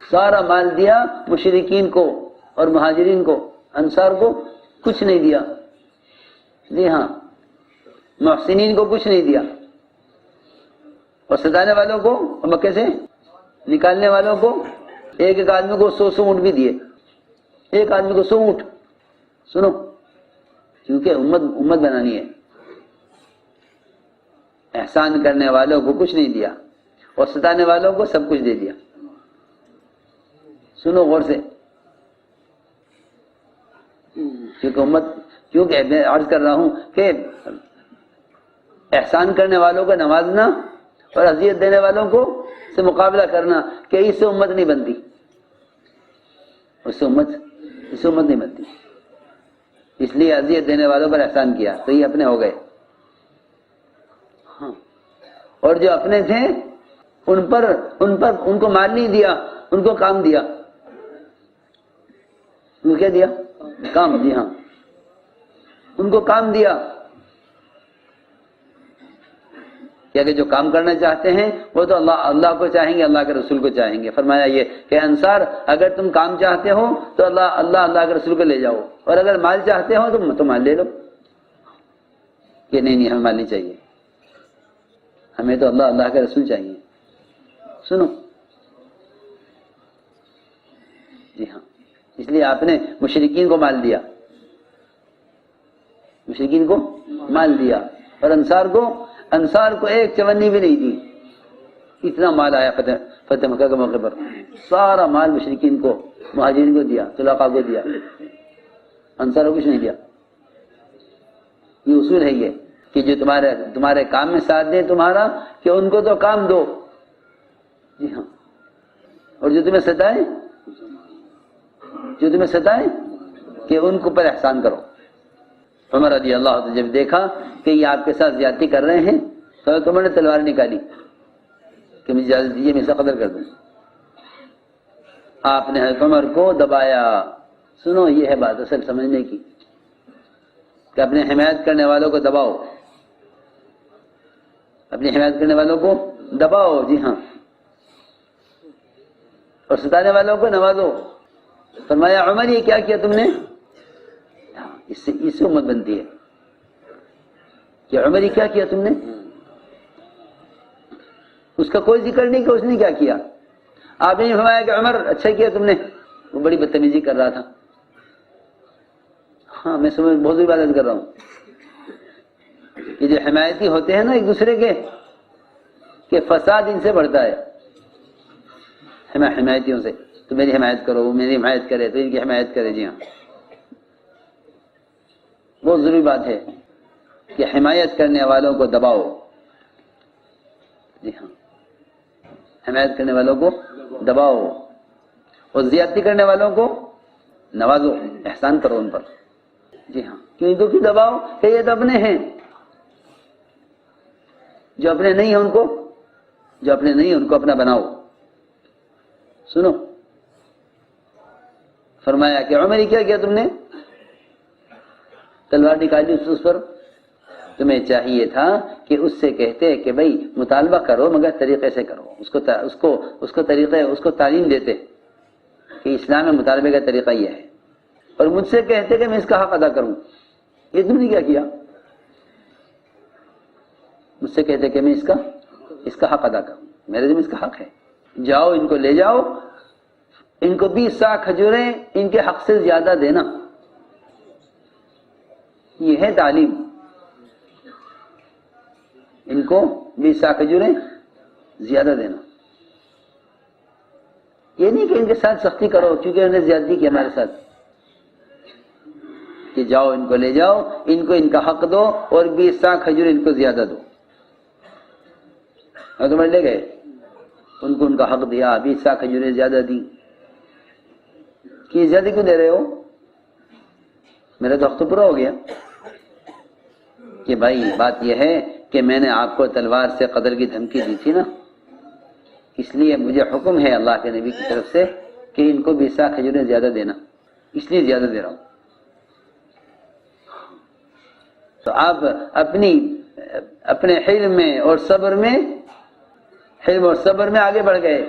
سارا مال دیا مشرکین کو اور مہاجرین کو، انصار کو کچھ نہیں دیا، جی ہاں، محسنین کو کچھ نہیں دیا، اور ستانے والوں کو اور مکے سے نکالنے والوں کو ایک آدمی کو 100 اونٹ بھی دیے، ایک آدمی کو 100 اونٹ، سنو، کیونکہ امت بنانی ہے، احسان کرنے والوں کو کچھ نہیں دیا اور ستانے والوں کو سب کچھ دے دیا، سنو غور سے، کیونکہ میں عرض کر رہا ہوں کہ احسان کرنے والوں کو نوازنا اور اذیت دینے والوں کو سے مقابلہ کرنا، کہ اس سے امت نہیں بنتی، اس سے امت نہیں بنتی. اس لیے اذیت دینے والوں پر احسان کیا تو یہ اپنے ہو گئے. ہاں، اور جو اپنے تھے ان کو مال نہیں دیا، ان کو کام دیا. ان کو کیا دیا؟ کام. جی ہاں، ان کو کام دیا. کیا کہ جو کام کرنا چاہتے ہیں وہ تو اللہ کو چاہیں گے، اللہ کے رسول کو چاہیں گے. فرمایا یہ کہ انصار اگر تم کام چاہتے ہو تو اللہ کے رسول کو لے جاؤ، اور اگر مال چاہتے ہو تو مال لے لو. کہ نہیں ہمیں مال نہیں چاہیے، ہمیں تو اللہ کے رسول چاہیے. سنو، جی ہاں، اس لیے آپ نے مشرکین کو مال دیا، مشرکین کو مال دیا، اور انصار کو ایک چونی بھی نہیں دی. اتنا مال آیا فتح مکہ کے موقع پر، سارا مال مشرکین کو، مہاجرین کو دیا، طلقاء کو دیا، انصار کو کچھ نہیں دیا. یہ اصول ہے یہ کہ جو تمہارے کام میں ساتھ دیں تمہارا، کہ ان کو تو کام دو. جی ہاں، اور جو تمہیں ستائیں کہ ان کو پر احسان کرو. عمر رضی اللہ عنہ جب دیکھا کہ یہ آپ کے ساتھ زیادتی کر رہے ہیں تو عمر نے تلوار نکالی کہ مجھے اجازت دیجیے میں اس کا قتل کر دوں. آپ نے حضرت عمر کو دبایا. سنو، یہ ہے بات اصل سمجھنے کی کہ اپنے حمایت کرنے والوں کو دباؤ، اپنی حمایت کرنے والوں کو دباؤ. جی ہاں، اور ستانے والوں کو نوازو. فرمایا عمر یہ کیا کیا تم نے؟ اس سے امت بنتی ہے کہ عمر یہ کیا کیا تم نے؟ اس کا کوئی ذکر نہیں کہ اس نے کیا کیا. آپ نے فرمایا کہ عمر اچھا کیا تم نے، وہ بڑی بدتمیزی کر رہا تھا. ہاں، میں سمجھ بہت بڑی بات کر رہا ہوں کہ جو حمایتی ہوتے ہیں نا ایک دوسرے کے، کہ فساد ان سے بڑھتا ہے. حمایتیوں سے، تو میری حمایت کرو، وہ میری حمایت کرے تو ان کی حمایت کرے. جی ہاں، بہت ضروری بات ہے کہ حمایت کرنے والوں کو دباؤ. جی ہاں، حمایت کرنے والوں کو دباؤ، اور زیادتی کرنے والوں کو نوازو، احسان کرو ان پر. جی ہاں، کیوں ان کو کیوں دباؤ؟ کہ یہ تو اپنے ہیں. جو اپنے نہیں ہیں ان کو اپنا بناؤ. سنو، فرمایا کہ عمر کیا کیا تم نے؟ تلوار نکالی اس پر. تمہیں چاہیے تھا کہ اس سے کہتے کہ بھائی مطالبہ کرو مگر طریقے سے کرو. اس کو تعلیم دیتے کہ اسلام میں مطالبے کا طریقہ یہ ہے، اور مجھ سے کہتے کہ میں اس کا حق ادا کروں. یہ تم نے کیا کیا؟ مجھ سے کہتے کہ میں اس کا حق ادا کروں، میرے ذمہ اس کا حق ہے. جاؤ ان کو لے جاؤ، ان کو 20 سا کھجوریں ان کے حق سے زیادہ دینا. یہ ہے تعلیم. ان کو 20 سا کھجوریں زیادہ دینا. یہ نہیں کہ ان کے ساتھ سختی کرو کیونکہ انہوں نے زیادتی کی ہمارے ساتھ، کہ جاؤ ان کو لے جاؤ، ان کو ان کا حق دو، اور 20 سا کھجور ان کو زیادہ دو. اور تمہیں لے گئے، ان کو ان کا حق دیا، 20 سا کھجوریں زیادہ دی. کہ زیادہ کیوں دے رہے ہو؟ میرا تو حق تو پورا ہو گیا. کہ بھائی بات یہ ہے کہ میں نے آپ کو تلوار سے قتل کی دھمکی دی تھی نا، اس لیے مجھے حکم ہے اللہ کے نبی کی طرف سے کہ ان کو 20 سا کھجوریں زیادہ دینا، اس لیے زیادہ دے رہا ہوں. تو آپ اپنے حلم میں اور صبر میں آگے بڑھ گئے،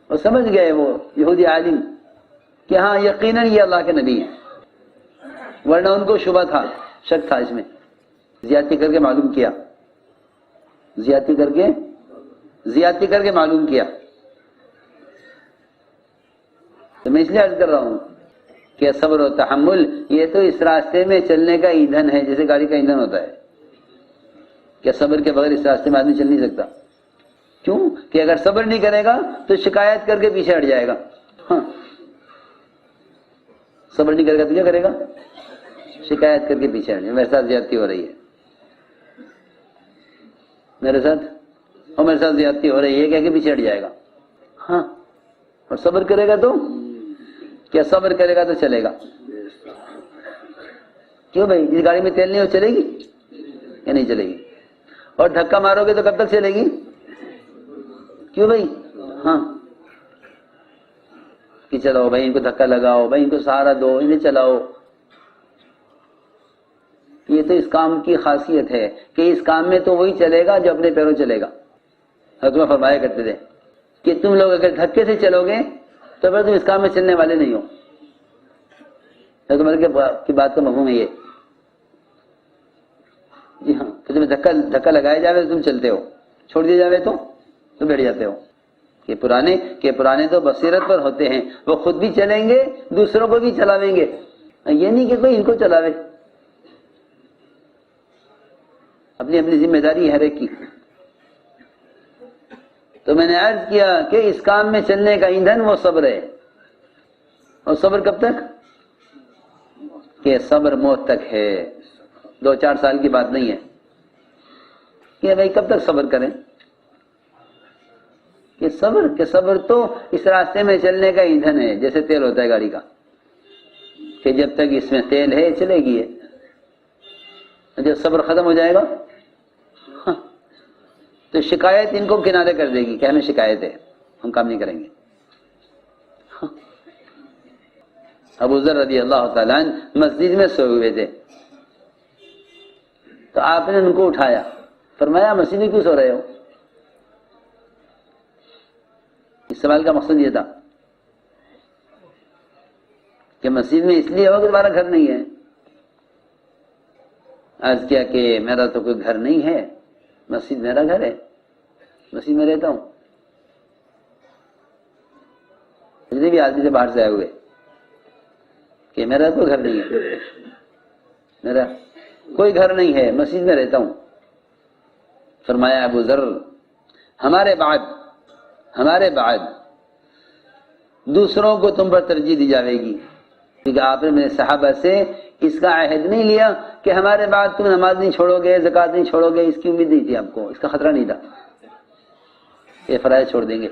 اور سمجھ گئے وہ یہودی عالم کہ ہاں یقیناً یہ اللہ کے نبی ہیں. ورنہ ان کو شبہ تھا، شک تھا اس میں. زیادتی کر کے معلوم کیا، زیادتی کر کے معلوم کیا. تو میں اس لیے عرض کر رہا ہوں کہ صبر و تحمل یہ تو اس راستے میں چلنے کا ایندھن ہے، جیسے گاڑی کا ایندھن ہوتا ہے. کہ صبر کے بغیر اس راستے میں آدمی چل نہیں سکتا. کیوں؟ کہ اگر صبر نہیں کرے گا تو شکایت کر کے پیچھے ہٹ جائے گا. ہاں، صبر نہیں کرے گا تو کیا کرے گا؟ شکایت کر کے پیچھے ہٹ جائے. میرے ساتھ زیادتی ہو رہی ہے، میرے ساتھ زیادتی ہو رہی ہے، کہہ کے پیچھے ہٹ جائے گا. ہاں، اور صبر کرے گا تو کہ صبر کرے گا تو چلے گا. کیوں بھائی؟ جس گاڑی میں تیل نہیں ہو چلے گی یا نہیں چلے گی؟ اور دھکا مارو گے تو کب تک چلے گی؟ کیوں بھائی؟ ہاں کہ چلاؤ بھائی، ان کو دھکا لگاؤ بھائی، ان کو سہارا دو، انہیں چلاؤ. یہ تو اس کام کی خاصیت ہے کہ اس کام میں تو وہی چلے گا جو اپنے پیروں چلے گا. حضرت فرمایا کرتے تھے کہ تم لوگ اگر دھکے سے چلو گے تو پھر تم اس کام میں چلنے والے نہیں ہو. حضرت کی بات کا مفہوم ہے یہ. جی ہاں، تو تمہیں دھکا لگایا جاوے تو تم چلتے ہو، چھوڑ دیا جاوے تو بیٹھ جاتے ہو. کہ پرانے تو بصیرت پر ہوتے ہیں، وہ خود بھی چلیں گے، دوسروں کو بھی چلاویں گے. یہ نہیں کہ کوئی ان کو چلاوے، اپنی اپنی ذمہ داری ہے ہر ایک کی. تو میں نے عرض کیا کہ اس کام میں چلنے کا ایندھن وہ صبر ہے. اور صبر کب تک؟ کہ صبر موت تک ہے، 2-4 سال کی بات نہیں ہے. کہ بھائی کب تک صبر کریں؟ کہ صبر تو اس راستے میں چلنے کا ایندھن ہے، جیسے تیل ہوتا ہے گاڑی کا، کہ جب تک اس میں تیل ہے چلے گی. جب صبر ختم ہو جائے گا تو شکایت ان کو کنارے کر دے گی کہ ہمیں شکایت ہے، ہم کام نہیں کریں گے. ابو ذر رضی اللہ تعالیٰ عنہ مسجد میں سوئے ہوئے تھے، تو آپ نے ان کو اٹھایا، فرمایا مسجد میں کیوں سو رہے ہو؟ اس سوال کا مقصد یہ تھا کہ مسجد میں اس لیے ہو کہ تمہارا گھر نہیں ہے. عرض کیا کہ میرا تو کوئی گھر نہیں ہے، مسجد میرا گھر ہے، مسجد میں رہتا ہوں. جتنے بھی آدمی سے باہر سے آئے ہوئے کہ میرا کوئی گھر نہیں ہے، میرا کوئی گھر نہیں ہے، مسجد میں رہتا ہوں. فرمایا ابو ذر ہمارے بعد دوسروں کو تم پر ترجیح دی جاوے گی، کیونکہ آپ نے میرے صحابہ سے اس کا عہد نہیں لیا کہ ہمارے بعد تم نماز نہیں چھوڑو گے، زکوٰۃ نہیں چھوڑو گے. اس کی امید نہیں تھی آپ کو، اس کا خطرہ نہیں تھا یہ فرائض چھوڑ دیں گے،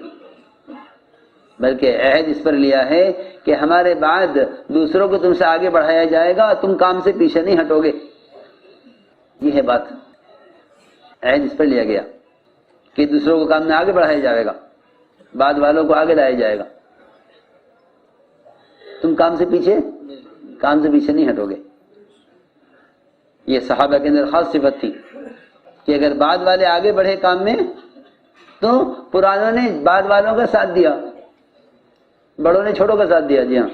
بلکہ عہد اس پر لیا ہے کہ ہمارے بعد دوسروں کو تم سے آگے بڑھایا جائے گا، تم کام سے پیچھے نہیں ہٹو گے. یہ ہے بات، عہد اس پر لیا گیا کہ دوسروں کو کام میں آگے بڑھایا جائے گا، بعد والوں کو آگے لایا جائے گا، تم کام سے پیچھے نہیں ہٹو گے. یہ صحابہ کے اندر خاص صفت تھی کہ اگر بعد والے آگے بڑھے کام میں تو پرانوں نے بعد والوں کا ساتھ دیا، بڑوں نے چھوٹوں کا ساتھ دیا. جی ہاں،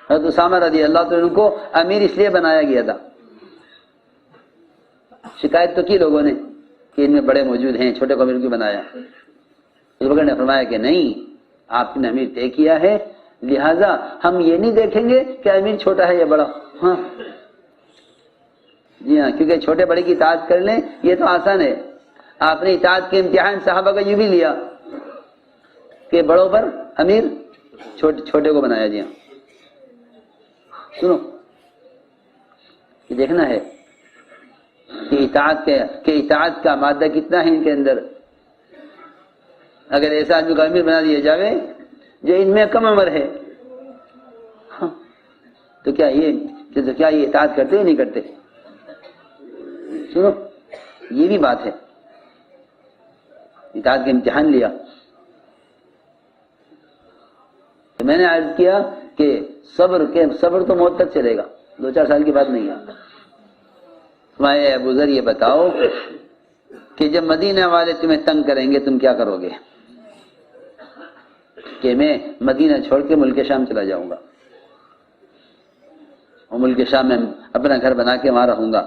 حضرت اسامہ رضی اللہ عنہ کو امیر اس لیے بنایا گیا تھا. شکایت تو کی لوگوں نے کہ ان میں بڑے موجود ہیں، چھوٹے کو امیر کیوں بنایا؟ ابو بکر نے فرمایا کہ نہیں، آپ نے امیر طے کیا ہے، لہذا ہم یہ نہیں دیکھیں گے کہ امیر چھوٹا ہے یا بڑا. ہاں جی ہاں، کیونکہ چھوٹے بڑے کی اطاعت کر لیں یہ تو آسان ہے. آپ نے اطاعت کے امتحان صحابہ کا یوں بھی لیا کہ بڑوں پر امیر، چھوٹے کو بنایا. جی ہاں، سنو یہ دیکھنا ہے کہ اطاعت کا مادہ کتنا ہے ان کے اندر. اگر ایسا آدمی کو امیر بنا دیا جاوے جو ان میں کم عمر ہے، تو کیا یہ اطاعت کرتے یا نہیں کرتے؟ سنو یہ بھی بات ہے، اطاعت کا امتحان لیا. تو میں نے عرض کیا کہ صبر تو موت تک چلے گا، 2-4 سال کی بات نہیں ہے. میں ابو ذر یہ بتاؤ کہ جب مدینہ والے تمہیں تنگ کریں گے تم کیا کرو گے؟ کہ میں مدینہ چھوڑ کے ملک شام چلا جاؤں گا، اور ملک شام میں اپنا گھر بنا کے وہاں رہوں گا،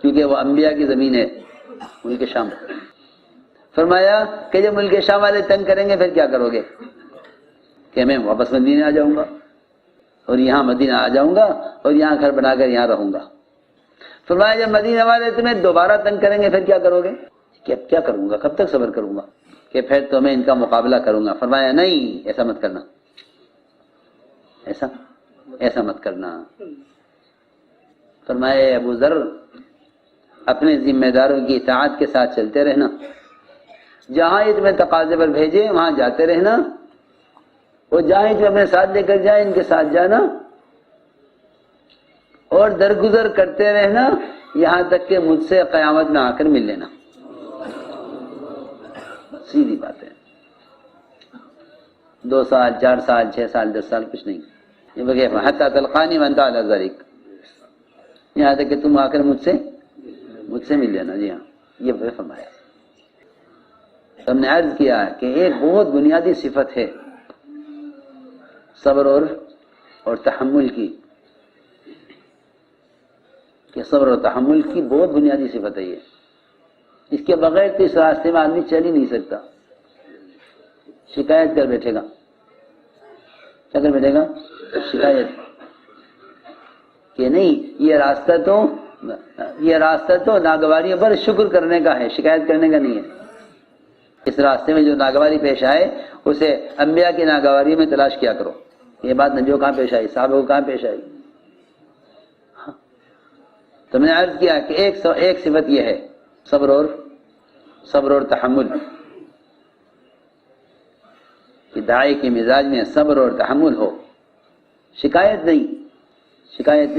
کیونکہ وہ انبیاء کی زمین ہے ملک شام. فرمایا کہ جب ملک شام والے تنگ کریں گے پھر کیا کرو گے؟ کہ میں واپس مدینہ آ جاؤں گا، اور یہاں مدینہ آ جاؤں گا اور یہاں گھر بنا کر یہاں رہوں گا. فرمایا جب مدینہ والے تمہیں دوبارہ تنگ کریں گے پھر کیا کرو گے؟ کہ اب کیا کروں گا، کب تک صبر کروں گا؟ کہ پھر تو میں ان کا مقابلہ کروں گا. فرمایا نہیں، ایسا مت کرنا، ایسا مت کرنا. فرمایا ابو ذر اپنے ذمہ داروں کی اطاعت کے ساتھ چلتے رہنا، جہاں یہ تمہیں تقاضے پر بھیجے وہاں جاتے رہنا، وہ جائیں جو اپنے ساتھ لے کر جائیں، ان کے ساتھ جانا اور درگزر کرتے رہنا یہاں تک کہ مجھ سے قیامت میں آ کر مل لینا. سیدھی بات ہے. 2 سال 4 سال 6 سال 10 سال کچھ نہیں. یہ بغیر حتی تلقانی وانت علی ذلک، یہاں تک کہ تم آ کر مجھ سے مل لینا. جی ہاں، یہ فرمایا. ہم نے عرض کیا کہ ایک بہت بنیادی صفت ہے صبر اور تحمل کی، کہ صبر اور تحمل کی بہت بنیادی صفت ہے یہ. اس کے بغیر تو اس راستے میں آدمی چل ہی نہیں سکتا. شکایت کر بیٹھے گا. کیا کر بیٹھے گا؟ شکایت کہ نہیں، یہ راستہ تو ناگواریوں پر شکر کرنے کا ہے، شکایت کرنے کا نہیں ہے. اس راستے میں جو ناگواری پیش آئے اسے انبیاء کی ناگواری میں تلاش کیا کرو. یہ بات نبیوں کہاں پیش آئی، صحابہ کو کہاں پیش آئی؟ تو میں نے عرض کیا کہ ایک صفت یہ ہے صبر اور تحمل، کہ داعی کے مزاج میں صبر اور تحمل ہو. شکایت نہیں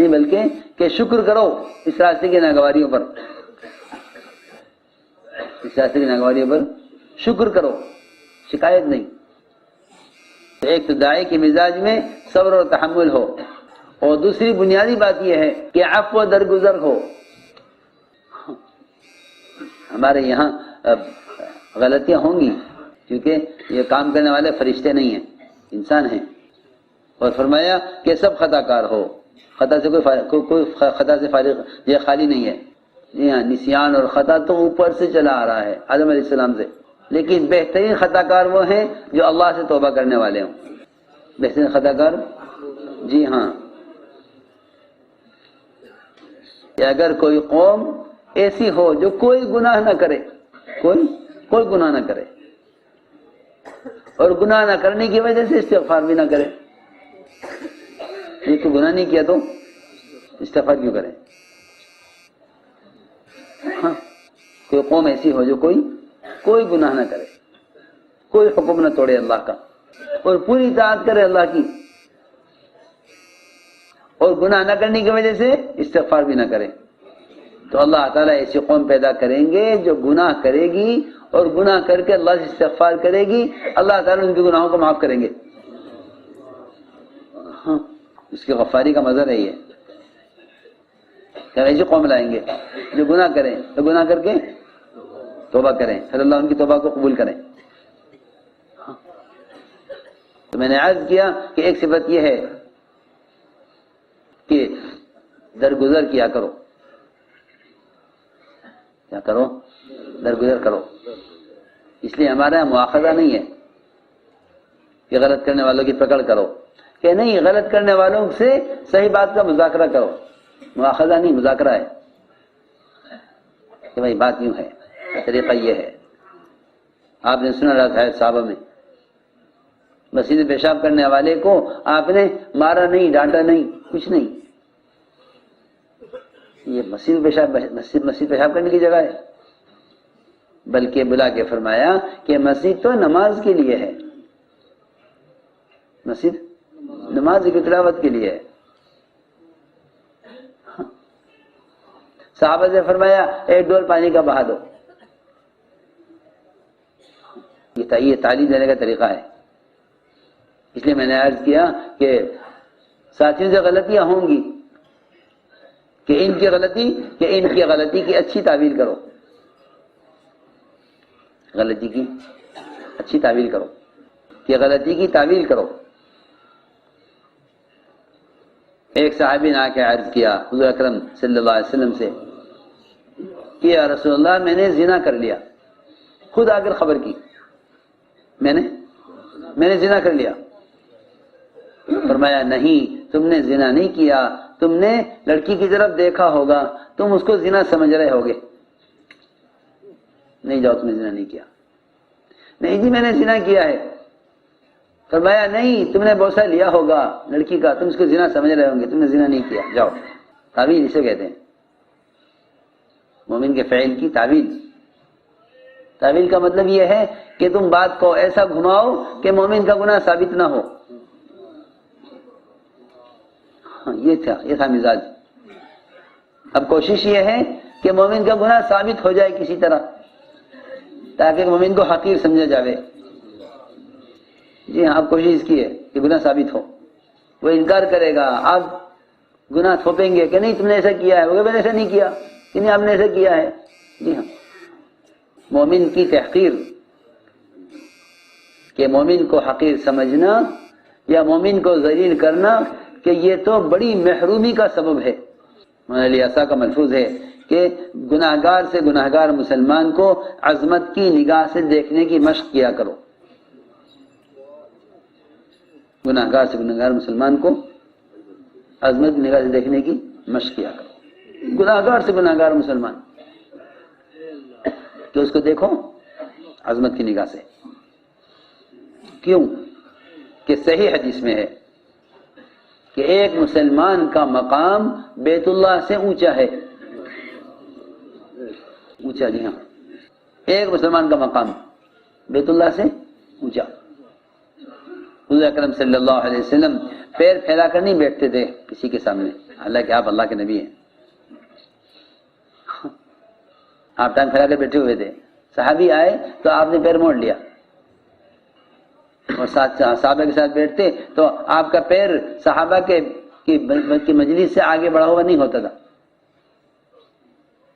بلکہ کہ شکر کرو اس راستے کی ناگواریوں پر، شکر کرو، شکایت نہیں. ایک تو داعی کے مزاج میں صبر اور تحمل ہو، اور دوسری بنیادی بات یہ ہے کہ عفو و درگزر ہو. ہمارے یہاں غلطیاں ہوں گی کیونکہ یہ کام کرنے والے فرشتے نہیں ہیں، انسان ہیں. اور فرمایا کہ سب خطا کار ہو، خطا سے کوئی خطا سے فارغ یہ خالی نہیں ہے. جی ہاں، نسیان اور خطا تو اوپر سے چلا آ رہا ہے آدم علیہ السلام سے، لیکن بہترین خطا کار وہ ہیں جو اللہ سے توبہ کرنے والے ہوں. بہترین خطا کار، جی ہاں، کہ اگر کوئی قوم ایسی ہو جو کوئی گناہ نہ کرے، کوئی گناہ نہ کرے، اور گناہ نہ کرنے کی وجہ سے استغفار بھی نہ کرے. یہ تو گناہ نہیں کیا تو استغفار کیوں کرے؟ ہاں، کوئی قوم ایسی ہو جو کوئی گناہ نہ کرے، کوئی حکم نہ توڑے اللہ کا، اور پوری اطاعت کرے اللہ کی، اور گناہ نہ کرنے کی وجہ سے استغفار بھی نہ کرے، تو اللہ تعالیٰ ایسی قوم پیدا کریں گے جو گناہ کرے گی اور گناہ کر کے اللہ سے استغفار کرے گی. اللہ تعالیٰ ان کے گناہوں کو معاف کریں گے. ہاں، اس کی غفاری کا مظہر ہے یہ کہ ایسی قوم لائیں گے جو گناہ کریں تو گناہ کر کے توبہ کریں، پھر اللہ ان کی توبہ کو قبول کریں. تو میں نے عرض کیا کہ ایک صفت یہ ہے کہ درگزر کیا کرو. کیا کرو؟ درگزر کرو. اس لیے ہمارا یہاں مواخذہ نہیں ہے کہ غلط کرنے والوں کی پکڑ کرو، کہ نہیں، غلط کرنے والوں سے صحیح بات کا مذاکرہ کرو. مواخذہ نہیں، مذاکرہ ہے کہ بھائی بات یوں ہے، طریقہ یہ ہے. آپ نے سنا رہا تھا صحابہ میں مسجد میں پیشاب کرنے والے کو آپ نے مارا نہیں، ڈانٹا نہیں، کچھ نہیں. یہ مسجد پیشاب کرنے کی جگہ ہے، بلکہ بلا کے فرمایا کہ مسجد تو نماز کے لیے ہے، مسجد نماز کی تلاوت کے لیے ہے. صحابہ سے فرمایا ایک ڈول پانی کا بہا دو. یہ تعلیم دینے کا طریقہ ہے. اس لیے میں نے عرض کیا کہ ساتھیوں سے غلطیاں ہوں گی، کہ ان کی غلطی کی اچھی تعویل کرو، غلطی کی اچھی تعویل کرو، کہ غلطی کی تعویل کرو. ایک صحابی نے آ کے عرض کیا حضور اکرم صلی اللہ علیہ وسلم سے کہ یا رسول اللہ میں نے زنا کر لیا. خود آ کر خبر کی، میں نے زنا کر لیا. فرمایا نہیں، تم نے زنا نہیں کیا، تم نے لڑکی کی طرف دیکھا ہوگا، تم اس کو زنا سمجھ رہے ہوگے. نہیں جاؤ، تم نے زنا نہیں کیا. نہیں جی میں نے زنا کیا ہے. فرمایا نہیں، تم نے بوسہ لیا ہوگا لڑکی کا، تم اس کو زنا سمجھ رہے ہوں گے، تم نے زنا نہیں کیا. جاؤ. تعویل اسے کہتے ہیں، مومن کے فعل کی تعویل. تعویل کا مطلب یہ ہے کہ تم بات کو ایسا گھماؤ کہ مومن کا گناہ ثابت نہ ہو. ہاں یہ تھا مزاج. اب کوشش یہ ہے کہ مومن کا گناہ ثابت ہو جائے کسی طرح، تاکہ مومن کو حقیر سمجھا جاوے. جی ہاں، اب کوشش کی ہے کہ گناہ ثابت ہو. وہ انکار کرے گا، آپ گناہ تھوپیں گے کہ نہیں تم نے ایسا کیا ہے، وہ کہ میں نے ایسا نہیں کیا، کہ نہیں آپ نے ایسا کیا ہے. جی ہاں، مومن کی تحقیر، کہ مومن کو حقیر سمجھنا یا مومن کو ذلیل کرنا، کہ یہ تو بڑی محرومی کا سبب ہے. مولانا علی اعصیٰ کا ملفوظ ہے کہ گناہگار سے گناہگار مسلمان کو عظمت کی نگاہ سے دیکھنے کی مشق کیا کرو. گناہگار سے گناہگار مسلمان کو عظمت کی نگاہ سے دیکھنے کی مشق کیا کرو. گناہگار سے گناہگار مسلمان، کہ اس کو دیکھو عظمت کی نگاہ سے. کیوں کہ صحیح حدیث میں ہے کہ ایک مسلمان کا مقام بیت اللہ سے اونچا ہے. اونچا، جی ہاں، ایک مسلمان کا مقام بیت اللہ سے اونچا. حضور اکرم صلی اللہ علیہ وسلم پیر پھیلا کر نہیں بیٹھتے تھے کسی کے سامنے، حالانکہ آپ اللہ کے نبی ہیں. آپ ٹانگ پھیلا کر بیٹھے ہوئے تھے، صحابی آئے تو آپ نے پیر موڑ لیا، اور صحابہ کے ساتھ بیٹھتے تو آپ کا پیر صحابہ کی مجلس سے آگے بڑھا ہوا نہیں ہوتا تھا.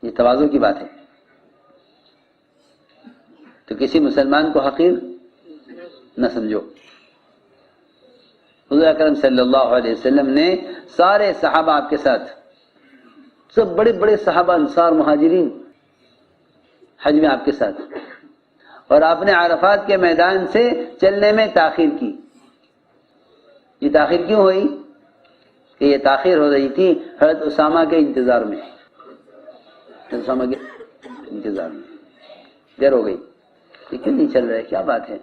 یہ تواضع کی بات ہے. تو کسی مسلمان کو حقیر نہ سمجھو. حضور اکرم صلی اللہ علیہ وسلم نے سارے صحابہ آپ کے ساتھ، سب بڑے بڑے صحابہ انصار مہاجرین حج میں آپ کے ساتھ، اور آپ نے عرفات کے میدان سے چلنے میں تاخیر کی. یہ تاخیر کیوں ہوئی؟ کہ یہ تاخیر ہو رہی تھی حضرت اسامہ کے انتظار میں. حضرت اسامہ کے انتظار میں دیر ہو گئی. یہ کیوں نہیں چل رہا ہے؟ کیا بات ہے؟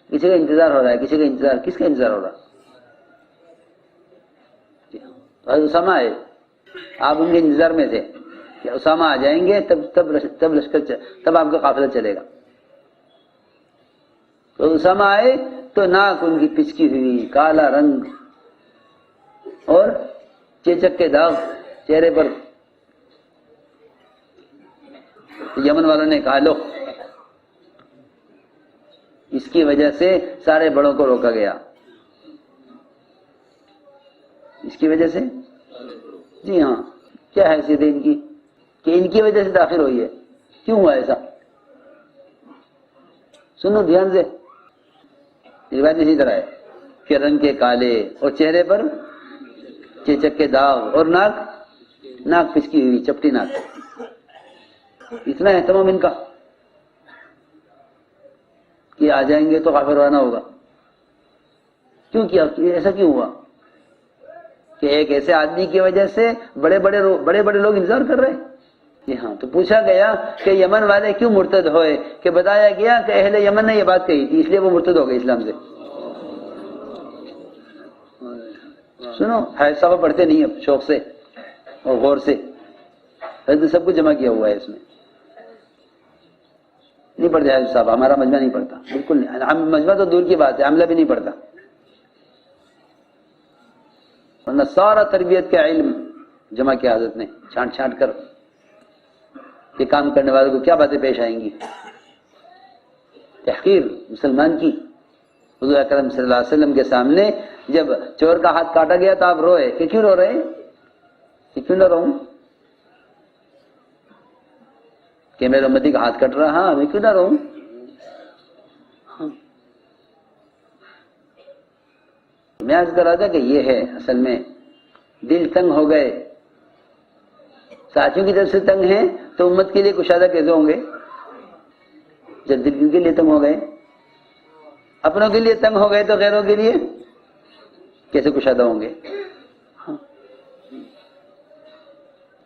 کسی کا انتظار ہو رہا ہے، کسی کا انتظار، کس کا انتظار ہو رہا؟ حضرت اسامہ آئے، آپ ان کے انتظار میں تھے کہ اسامہ آ جائیں گے تب لشکر تب آپ کا قافلہ چلے گا. تو اسامہ آئے تو ناک ان کی پچکی ہوئی، کالا رنگ اور چیچک کے داغ چہرے پر. یمن والوں نے کہا لو، اس کی وجہ سے سارے بڑوں کو روکا گیا. اس کی وجہ سے، جی ہاں، کیا حیثیت ہے ان کی کہ ان کی وجہ سے تاخیر ہوئی ہے؟ کیوں ہوا ایسا؟ سنو دھیان سے. روایت اسی طرح ہے کہ رنگ کے کالے اور چہرے پر چیچک کے داغ اور ناک پھسکی ہوئی، چپٹی ناک. اتنا اہتمام ان کا کہ آ جائیں گے تو قافلہ روانہ ہوگا. کیوں کیا؟ ایسا کیوں ہوا کہ ایک ایسے آدمی کی وجہ سے بڑے بڑے لوگ انتظار کر رہے ہیں. جی ہاں، تو پوچھا گیا کہ یمن والے کیوں مرتد ہوئے؟ کہ بتایا گیا کہ اہل یمن نے یہ بات کہی تھی، اس لیے وہ مرتد ہو گئے اسلام سے. سنو، حافظ صاحب پڑھتے نہیں اب شوق سے اور غور سے، سب کچھ جمع کیا ہوا ہے اس میں. نہیں پڑھتے حافظ صاحب، ہمارا مجمع نہیں پڑھتا، بالکل نہیں. مجمع تو دور کی بات ہے، عملہ بھی نہیں پڑھتا. ورنہ سارا تربیت کا علم جمع کیا حضرت نے چھانٹ کر کہ کام کرنے والوں کو کیا باتیں پیش آئیں گی. تحقیر مسلمان کی. حضور اکرم صلی اللہ علیہ وسلم کے سامنے جب چور کا ہاتھ کاٹا گیا تو آپ روئے کہ کیوں رو رہے؟ کہ کیوں نہ روؤں کہ میرے امتی کا ہاتھ کٹ رہا؟ ہاں، میں کیوں نہ روؤں؟ میں عرض کر رہا تھا کہ یہ ہے اصل میں دل تنگ ہو گئے. ساتھیوں کی طرف سے تنگ ہیں تو امت کے لیے کشادہ کیسے ہوں گے؟ جب دل کے لیے تنگ ہو گئے، اپنوں کے لیے تنگ ہو گئے تو غیروں کے لیے کیسے کشادہ ہوں گے؟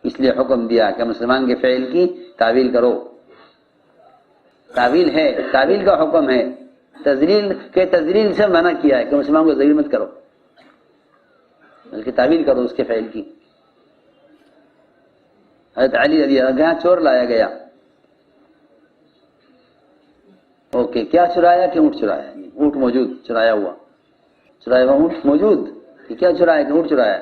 اس لیے حکم دیا کہ مسلمان کے فعل کی تعویل کرو. تعویل ہے، تعویل کا حکم ہے. تذلیل سے منع کیا ہے کہ مسلمان کو ذلیل مت کرو، بلکہ تعویل کرو اس کے فعل کی. حضرت علی رضی اللہ عنہ چور لایا گیا. اوکے، کیا چرایا؟ کہ اونٹ چرایا. اونٹ موجود، چرایا ہوا اونٹ موجود. کیا چرایا؟ کہ اونٹ چرایا.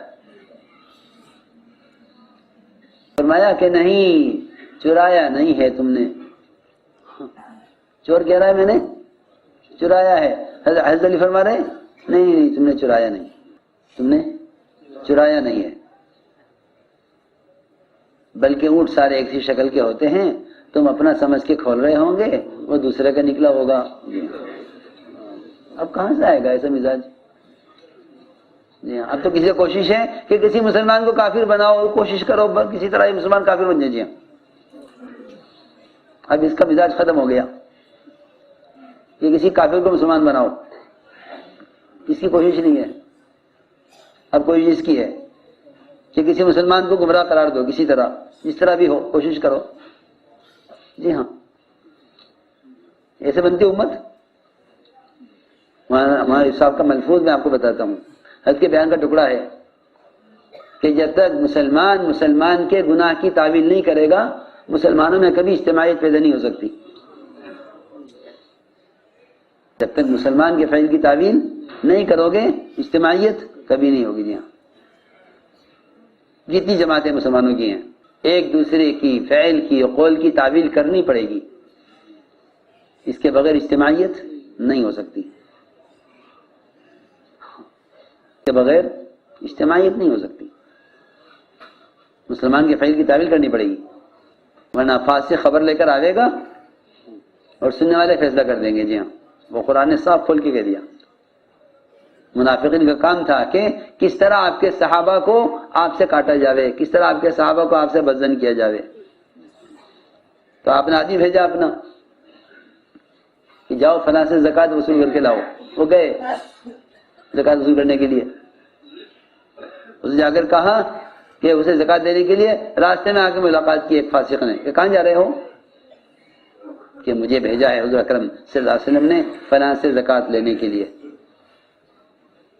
فرمایا کہ نہیں، چرایا نہیں ہے تم نے. چور کہہ رہا ہے میں نے چرایا ہے. حضرت علی فرما رہے نہیں تم نے چرایا نہیں، تم نے چرایا نہیں ہے، بلکہ اونٹ سارے ایک سی شکل کے ہوتے ہیں، تم اپنا سمجھ کے کھول رہے ہوں گے، وہ دوسرے کا نکلا ہوگا. اب کہاں سے آئے گا ایسا مزاج؟ جی ہاں، اب تو کسی کوشش ہے کہ کسی مسلمان کو کافر بناؤ، کوشش کرو کسی طرح یہ مسلمان کافر بن جائے. جی ہاں، اب اس کا مزاج ختم ہو گیا کہ کسی کافر کو مسلمان بناؤ، اس کی کوشش نہیں ہے. اب کوشش اس کی ہے کہ کسی مسلمان کو گمراہ قرار دو، کسی طرح جس طرح بھی ہو کوشش کرو. جی ہاں، ایسے بنتی امت. ہمارے صاحب کا ملفوظ میں آپ کو بتاتا ہوں، حضرت کے بیان کا ٹکڑا ہے کہ جب تک مسلمان کے گناہ کی تعویل نہیں کرے گا، مسلمانوں میں کبھی اجتماعیت پیدا نہیں ہو سکتی. جب تک مسلمان کے فعل کی تعویل نہیں کرو گے، اجتماعیت کبھی نہیں ہوگی. جی ہاں، جتنی جماعتیں مسلمانوں کی ہیں، ایک دوسرے کی فعل کی قول کی تعویل کرنی پڑے گی، اس کے بغیر اجتماعیت نہیں ہو سکتی. اس کے بغیر اجتماعیت نہیں ہو سکتی. مسلمان کے فعل کی تعویل کرنی پڑے گی، ورنہ فاسق خبر لے کر آئے گا اور سننے والے فیصلہ کر دیں گے. جی ہاں، وہ قرآن نے صاف کھول کے کہہ دیا. منافقین کا کام تھا کہ کس طرح آپ کے صحابہ کو آپ سے کاٹا جاوے، کس طرح آپ کے صحابہ کو آپ سے بدظن کیا جاوے. تو آپ نے آدمی بھیجا اپنا کہ جاؤ فلاں سے زکوٰۃ وصول کر کے لاؤ. وہ گئے زکوٰۃ وصول کرنے کے لیے. اسے جا کر کہا کہ اسے زکوٰۃ دینے کے لیے راستے میں آ کے ملاقات کی ایک فاسق نے کہ کہاں جا رہے ہو؟ کہ مجھے بھیجا ہے حضور اکرم صلی اللہ علیہ وسلم نے فلاں سے زکوٰۃ لینے کے لیے.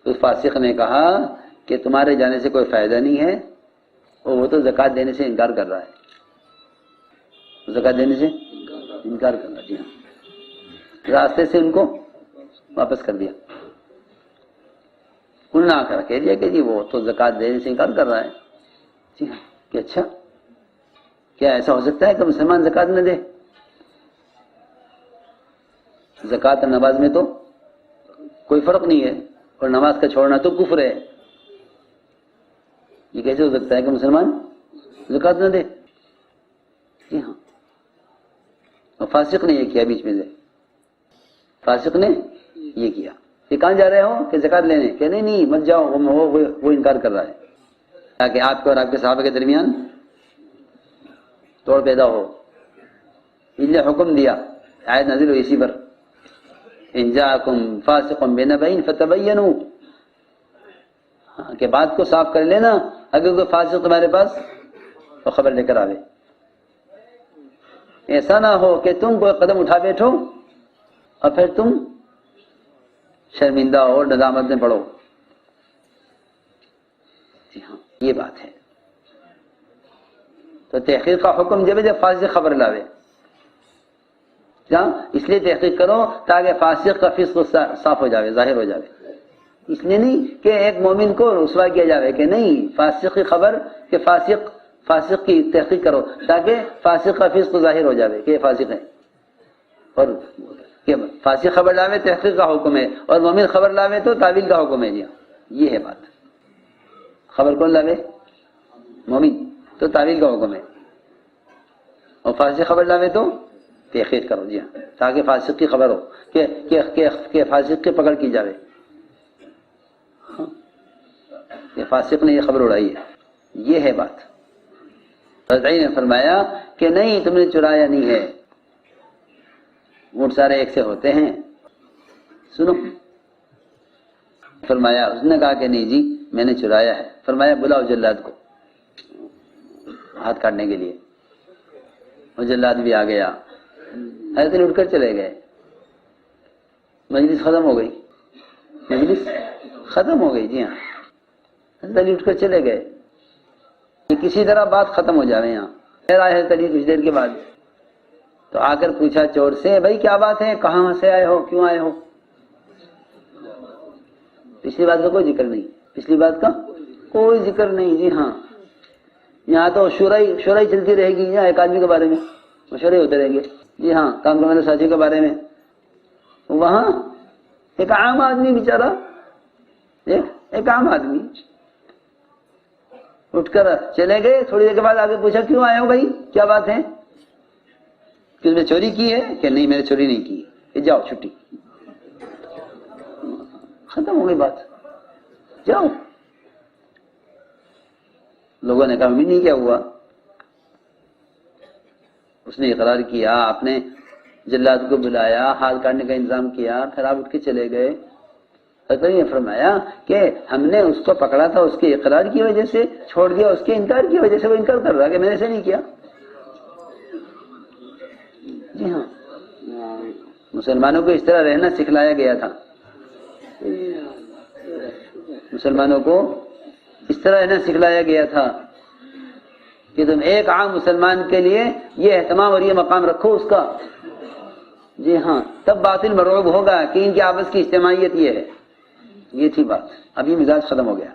اس فاسق نے کہا کہ تمہارے جانے سے کوئی فائدہ نہیں ہے، اور وہ تو زکوٰۃ دینے سے انکار کر رہا ہے، زکوٰۃ دینے سے انکار کر رہا ہے. جی ہاں، راستے سے ان کو واپس کر دیا. انہوں نے آ کر کہہ دیا کہ جی وہ تو زکوٰۃ دینے سے انکار کر رہا ہے. جی ہاں، کہ اچھا کیا ایسا ہو سکتا ہے کہ مسلمان زکوٰۃ نہ دے؟ زکوٰۃ اور نماز میں تو کوئی فرق نہیں ہے، اور نماز کا چھوڑنا تو کفر ہے. یہ کیسے ہو سکتا ہے کہ مسلمان زکوٰۃ نہ دے؟ جی ہاں، اور فاسق نے یہ کیا بیچ میں سے، فاسق نے یہ کیا کہ کہاں جا رہے ہو؟ کہ زکوٰۃ لینے. کہ نہیں مت جاؤ، وہ انکار کر رہا ہے تاکہ آپ کے اور آپ کے صحابہ کے درمیان توڑ پیدا ہو. اس لیے حکم دیا، آیت نازل ہوئی اسی پر، ان جاءکم فاسق بنبأ فتبینوا، کہ بات کو صاف کر لینا اگر کوئی فاسق تمہارے پاس تو خبر لے کر آوے. ایسا نہ ہو کہ تم کوئی قدم اٹھا بیٹھو اور پھر تم شرمندہ ہو اور ندامت میں پڑو. جی ہاں، یہ بات ہے. تو تحقیق کا حکم جب فاسق خبر لاوے. اس لیے تحقیق کرو تاکہ فاسق کا فسق صاف ہو جاوے، ظاہر ہو جاوے. اس لیے نہیں کہ ایک مومن کو رسوا کیا جاوے، کہ نہیں فاسق کی خبر کہ فاسق کی تحقیق کرو تاکہ فاسق کا فسق ظاہر ہو جاوے کہ یہ فاسق ہے. اور کہ فاسق خبر لاوے تحقیق کا حکم ہے، اور مومن خبر لاوے تو تعویل کا حکم ہے. جی یہ ہے بات. خبر کون لاوے؟ مومن، تو تعویل کا حکم ہے. اور فاسق خبر لاوے تو تحقیق کرو. جی ہاں، تاکہ فاسق کی خبر ہو کہ فاسق کی پکڑ کی جاوے کہ فاسق نے یہ خبر اڑائی ہے. یہ ہے بات. حضرت علی نے فرمایا کہ نہیں تم نے چرایا نہیں ہے، اونٹ سارے ایک سے ہوتے ہیں. سنو، فرمایا اس نے کہا کہ نہیں جی میں نے چرایا ہے. فرمایا بلاؤ جلاد کو ہاتھ کاٹنے کے لیے. اور جلاد بھی آ گیا. حضرت علی اٹھ کر چلے گئے. مجلس ختم ہو گئی. مجلس ختم ہو گئی. جی ہاں، حضرت علی اٹھ کر چلے گئے کہ کسی طرح بات ختم ہو جاوے. یہاں پھر آئے حضرت علی کچھ دیر کے بعد، تو آ کر پوچھا چور سے بھائی کیا بات ہے، کہاں سے آئے ہو، کیوں آئے ہو؟ پچھلی بات کا کوئی ذکر نہیں. پچھلی بات کا کوئی ذکر نہیں. جی ہاں، یہاں تو شورا ہی چلتی رہے گی، یہاں ایک آدمی کے بارے میں مشورے ہوتے رہیں گے، جی ہاں کام کرنے والے ساتھی کے بارے میں. وہاں ایک عام آدمی بیچارہ، ایک عام آدمی اٹھ کر چلے گئے. تھوڑی دیر کے بعد آگے پوچھا کیوں آئے ہو بھائی، کیا بات ہے، کہ تم نے چوری کی ہے؟ کہ نہیں میں نے چوری نہیں کی. کہ جاؤ چھٹی، ختم ہو گئی بات، جاؤ. لوگوں نے کہا بھی نہیں کیا ہوا. اس نے اقرار کیا، آپ نے جلاد کو بلایا، ہاتھ کاٹنے کا انتظام کیا، پھر آپ اٹھ کے چلے گئے. حضرت نے فرمایا کہ ہم نے اس کو پکڑا تھا اس کے اقرار کی وجہ سے، چھوڑ دیا اس کے انکار کی وجہ سے. وہ انکار کر رہا کہ میں نے ایسے نہیں کیا. جی ہاں، مسلمانوں کو اس طرح رہنا سکھلایا گیا تھا. مسلمانوں کو اس طرح رہنا سکھلایا گیا تھا کہ تم ایک عام مسلمان کے لیے یہ اہتمام اور یہ مقام رکھو اس کا. جی ہاں، تب باطل مرعوب ہوگا کہ ان کی آپس کی اجتماعیت یہ ہے. یہ تھی بات. اب یہ مزاج ختم ہو گیا.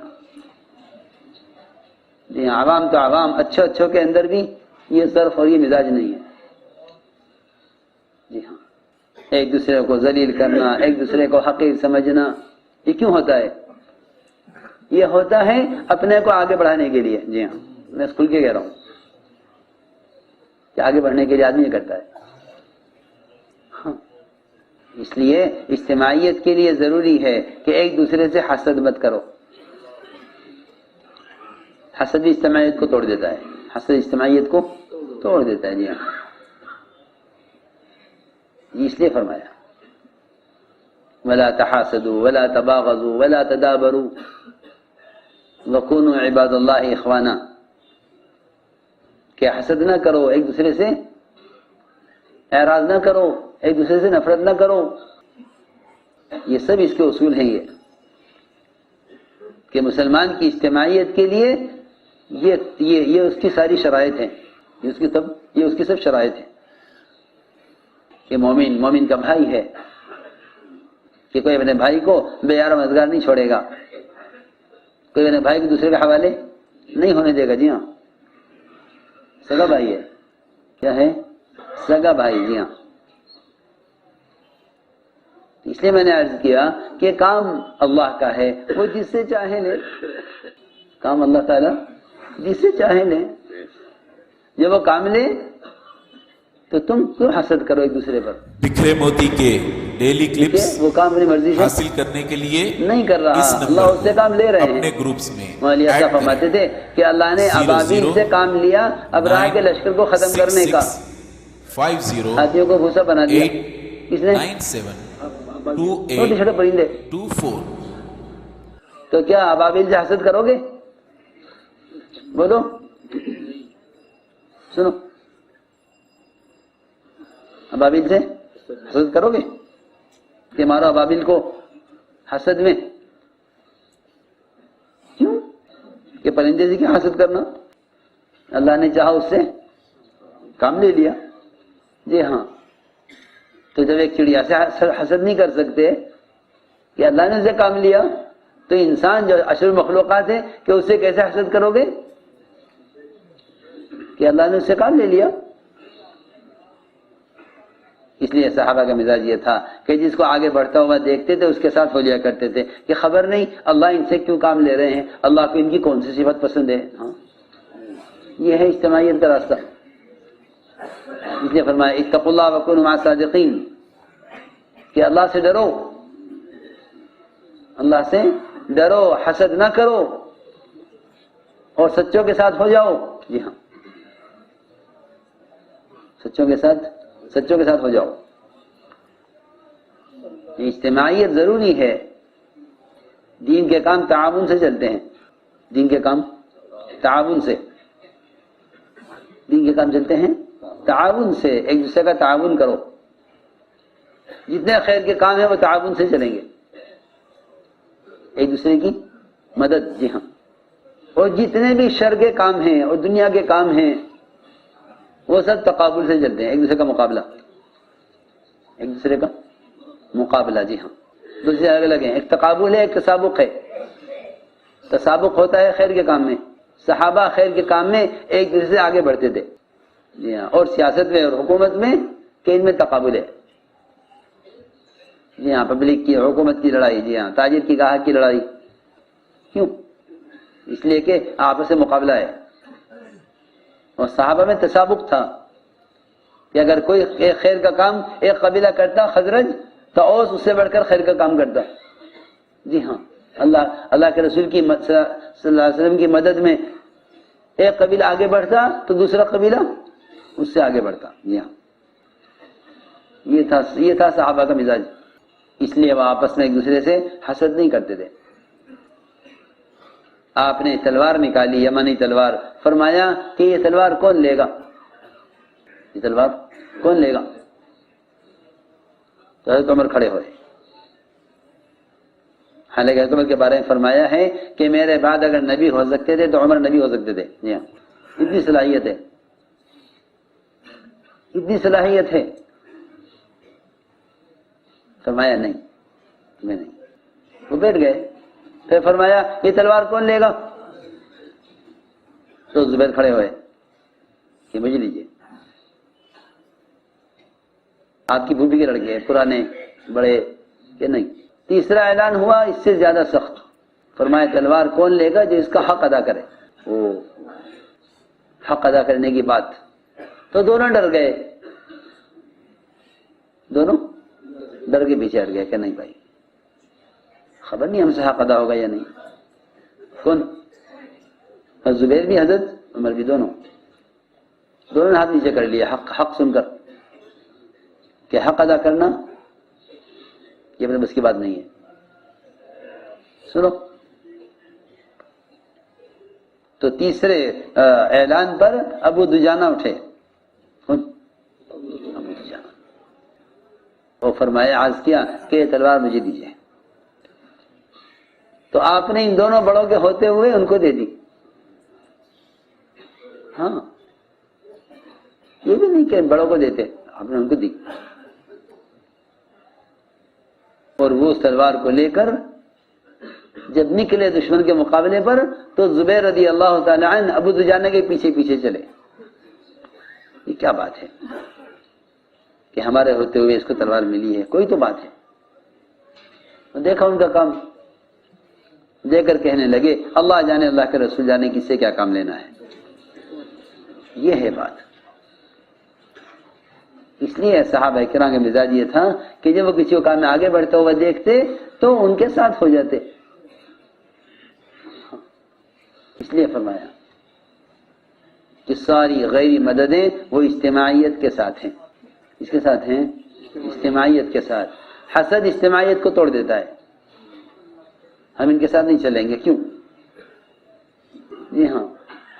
جی ہاں، عوام تو عوام، اچھوں کے اندر بھی یہ ظرف اور یہ مزاج نہیں ہے. جی ہاں، ایک دوسرے کو ذلیل کرنا، ایک دوسرے کو حقیر سمجھنا، یہ کیوں ہوتا ہے؟ یہ ہوتا ہے اپنے کو آگے بڑھانے کے لیے. جی ہاں، میں اسکول کے کہہ رہا ہوں کہ آگے بڑھنے کے لیے آدمی یہ کرتا ہے. ہاں، اس لیے اجتماعیت کے لیے ضروری ہے کہ ایک دوسرے سے حسد مت کرو. حسد بھی اجتماعیت کو توڑ دیتا ہے. حسد اجتماعیت کو توڑ دیتا ہے. جی ہاں، اس لیے فرمایا وَلَا تَحَاسَدُوا وَلَا تَبَاغَضُوا وَلَا تَدَابَرُوا وَكُونُوا عِبَادَ اللَّهِ إِخْوَانًا، کہ حسد نہ کرو، ایک دوسرے سے اعراض نہ کرو، ایک دوسرے سے نفرت نہ کرو. یہ سب اس کے اصول ہیں. یہ کہ مسلمان کی اجتماعیت کے لیے یہ اس کی ساری شرائط ہیں. یہ اس کی سب شرائط ہیں کہ مومن کا بھائی ہے، کہ کوئی اپنے بھائی کو بے یار و مددگار نہیں چھوڑے گا، کوئی اپنے بھائی کو دوسرے کے حوالے نہیں ہونے دے گا. جی ہاں، سگا بھائی ہے. کیا ہے؟ سگا بھائی. جی ہاں، اس لیے میں نے عرض کیا کہ کام اللہ کا ہے، وہ جس سے چاہے لے. کام اللہ تعالیٰ جس سے چاہے لے. جب وہ کام لے تو تم کیوں حسد کرو ایک دوسرے پر؟ بکھرے موتی کے ڈیلی کلپس وہ کام اپنی مرضی سے حاصل کرنے کے لیے نہیں کر رہا، اس اللہ نمبر اس سے کام لے رہے ہیں. اپنے گروپس میں مولانا صاحب فرماتے تھے کہ اللہ نے ابابیل سے کام لیا ابراہ کے لشکر کو ختم کرنے کا. 50 ہاتھیوں کو بھوسا بنا دیا. کس نے؟ 97 چھوٹے چھوٹے پرندے. 24. تو کیا ابابیل سے حسد کرو گے؟ بولو، سنو، ابابیل سے حسد کرو گے کہ مارو ابابیل کو حسد میں؟ کیوں؟ کہ پرندے سے کیا حسد کرنا؟ اللہ نے چاہا اس سے کام لے لیا. جی ہاں، تو جب ایک چڑیا سے حسد نہیں کر سکتے کہ اللہ نے اسے کام لیا، تو انسان جو اشرف مخلوقات ہے کہ اس سے کیسے حسد کرو گے کہ اللہ نے اس سے کام لے لیا؟ اس لیے صحابہ کا مزاج یہ تھا کہ جس کو آگے بڑھتا ہوا دیکھتے تھے اس کے ساتھ ہو جایا کرتے تھے کہ خبر نہیں اللہ ان سے کیوں کام لے رہے ہیں، اللہ کو ان کی کون سی صفت پسند ہے. ہاں، یہ ہے اجتماعیت کا راستہ. اس لیے فرمایا اتقوا اللہ وکونوا مع الصادقین، کہ اللہ سے ڈرو، اللہ سے ڈرو، حسد نہ کرو اور سچوں کے ساتھ ہو جاؤ. جی ہاں، سچوں کے ساتھ ہو جاؤ. اجتماعیت ضروری ہے. دین کے کام تعاون سے چلتے ہیں. دین کے کام تعاون سے، دین کے کام چلتے ہیں تعاون سے. ایک دوسرے کا تعاون کرو. جتنے خیر کے کام ہیں وہ تعاون سے چلیں گے، ایک دوسرے کی مدد. جی ہاں، اور جتنے بھی شر کے کام ہیں اور دنیا کے کام ہیں وہ سب تقابل سے چلتے ہیں. ایک دوسرے کا مقابلہ، ایک دوسرے کا مقابلہ. جی ہاں، دوسرے الگ الگ ہیں. ایک تقابل ہے، ایک تسابق ہے. تسابق ہوتا ہے خیر کے کام میں، صحابہ خیر کے کام میں ایک دوسرے سے آگے بڑھتے تھے، جی ہاں، اور سیاست میں اور حکومت میں کہ ان میں تقابل ہے، جی ہاں، پبلک کی حکومت کی لڑائی، جی ہاں، تاجر کی گاہک کی لڑائی، کیوں؟ اس لیے کہ آپس میں مقابلہ ہے۔ اور صحابہ میں تسابق تھا کہ اگر کوئی ایک خیر کا کام ایک قبیلہ کرتا خزرج تو اوس اس سے بڑھ کر خیر کا کام کرتا، جی ہاں، اللہ کے رسول کی صلی اللہ علیہ وسلم کی مدد میں ایک قبیلہ آگے بڑھتا تو دوسرا قبیلہ اس سے آگے بڑھتا، جی ہاں، یہ تھا صحابہ کا مزاج، اس لیے وہ آپس میں ایک دوسرے سے حسد نہیں کرتے تھے۔ آپ نے تلوار نکالی، یمنی تلوار، فرمایا کہ یہ تلوار کون لے گا، یہ تلوار کون لے گا؟ تو حضرت عمر کھڑے ہوئے، حالانکہ حضرت عمر کے بارے میں فرمایا ہے کہ میرے بعد اگر نبی ہو سکتے تھے تو عمر نبی ہو سکتے تھے، جی ہاں، اتنی صلاحیت ہے، اتنی صلاحیت ہے۔ فرمایا نہیں، میں نہیں، وہ بیٹھ گئے۔ پھر فرمایا یہ تلوار کون لے گا؟ تو زبیر کھڑے ہوئے کہ مجھے لیجیے، آپ کی پھوپھی کے لڑکے ہیں، پرانے بڑے، کہ نہیں۔ تیسرا اعلان ہوا اس سے زیادہ سخت، فرمایا تلوار کون لے گا جو اس کا حق ادا کرے، وہ حق ادا کرنے کی بات۔ تو دونوں ڈر گئے، دونوں ڈر کے پیچھے ہٹ گئے کہ نہیں بھائی، خبر نہیں ہم سے حق ادا ہوگا یا نہیں۔ کون؟ زبیر بھی حضرت عمر بھی، دونوں نے ہاتھ نیچے کر لیا حق سن کر کہ حق ادا کرنا یہ اپنے بس کی بات نہیں ہے۔ سنو، تو تیسرے اعلان پر ابو دجانہ اٹھے، ابو دجانہ، وہ فرمایا عرض کیا کہ یہ تلوار مجھے دیجیے، تو آپ نے ان دونوں بڑوں کے ہوتے ہوئے ان کو دے دی، ہاں، یہ بھی نہیں کہ بڑوں کو دیتے، آپ نے ان کو دی، اور وہ اس تلوار کو لے کر جب نکلے دشمن کے مقابلے پر تو زبیر رضی اللہ تعالی عنہ ابو دجانہ کے پیچھے پیچھے چلے۔ یہ کیا بات ہے کہ ہمارے ہوتے ہوئے اس کو تلوار ملی ہے، کوئی تو بات ہے۔ دیکھا ان کا کام، دیکھ کر کہنے لگے اللہ جانے اللہ کے رسول جانے کس سے کیا کام لینا ہے، یہ ہے بات۔ اس لیے صحابہ کرام کا مزاج یہ تھا کہ جب وہ کسی کو کام میں آگے بڑھتے ہوئے دیکھتے تو ان کے ساتھ ہو جاتے، اس لیے فرمایا کہ ساری غیری مددیں وہ اجتماعیت کے ساتھ ہیں، اس کے ساتھ ہیں، اجتماعیت کے ساتھ۔ حسد اجتماعیت کو توڑ دیتا ہے، ہم ان کے ساتھ نہیں چلیں گے، کیوں؟ جی ہاں،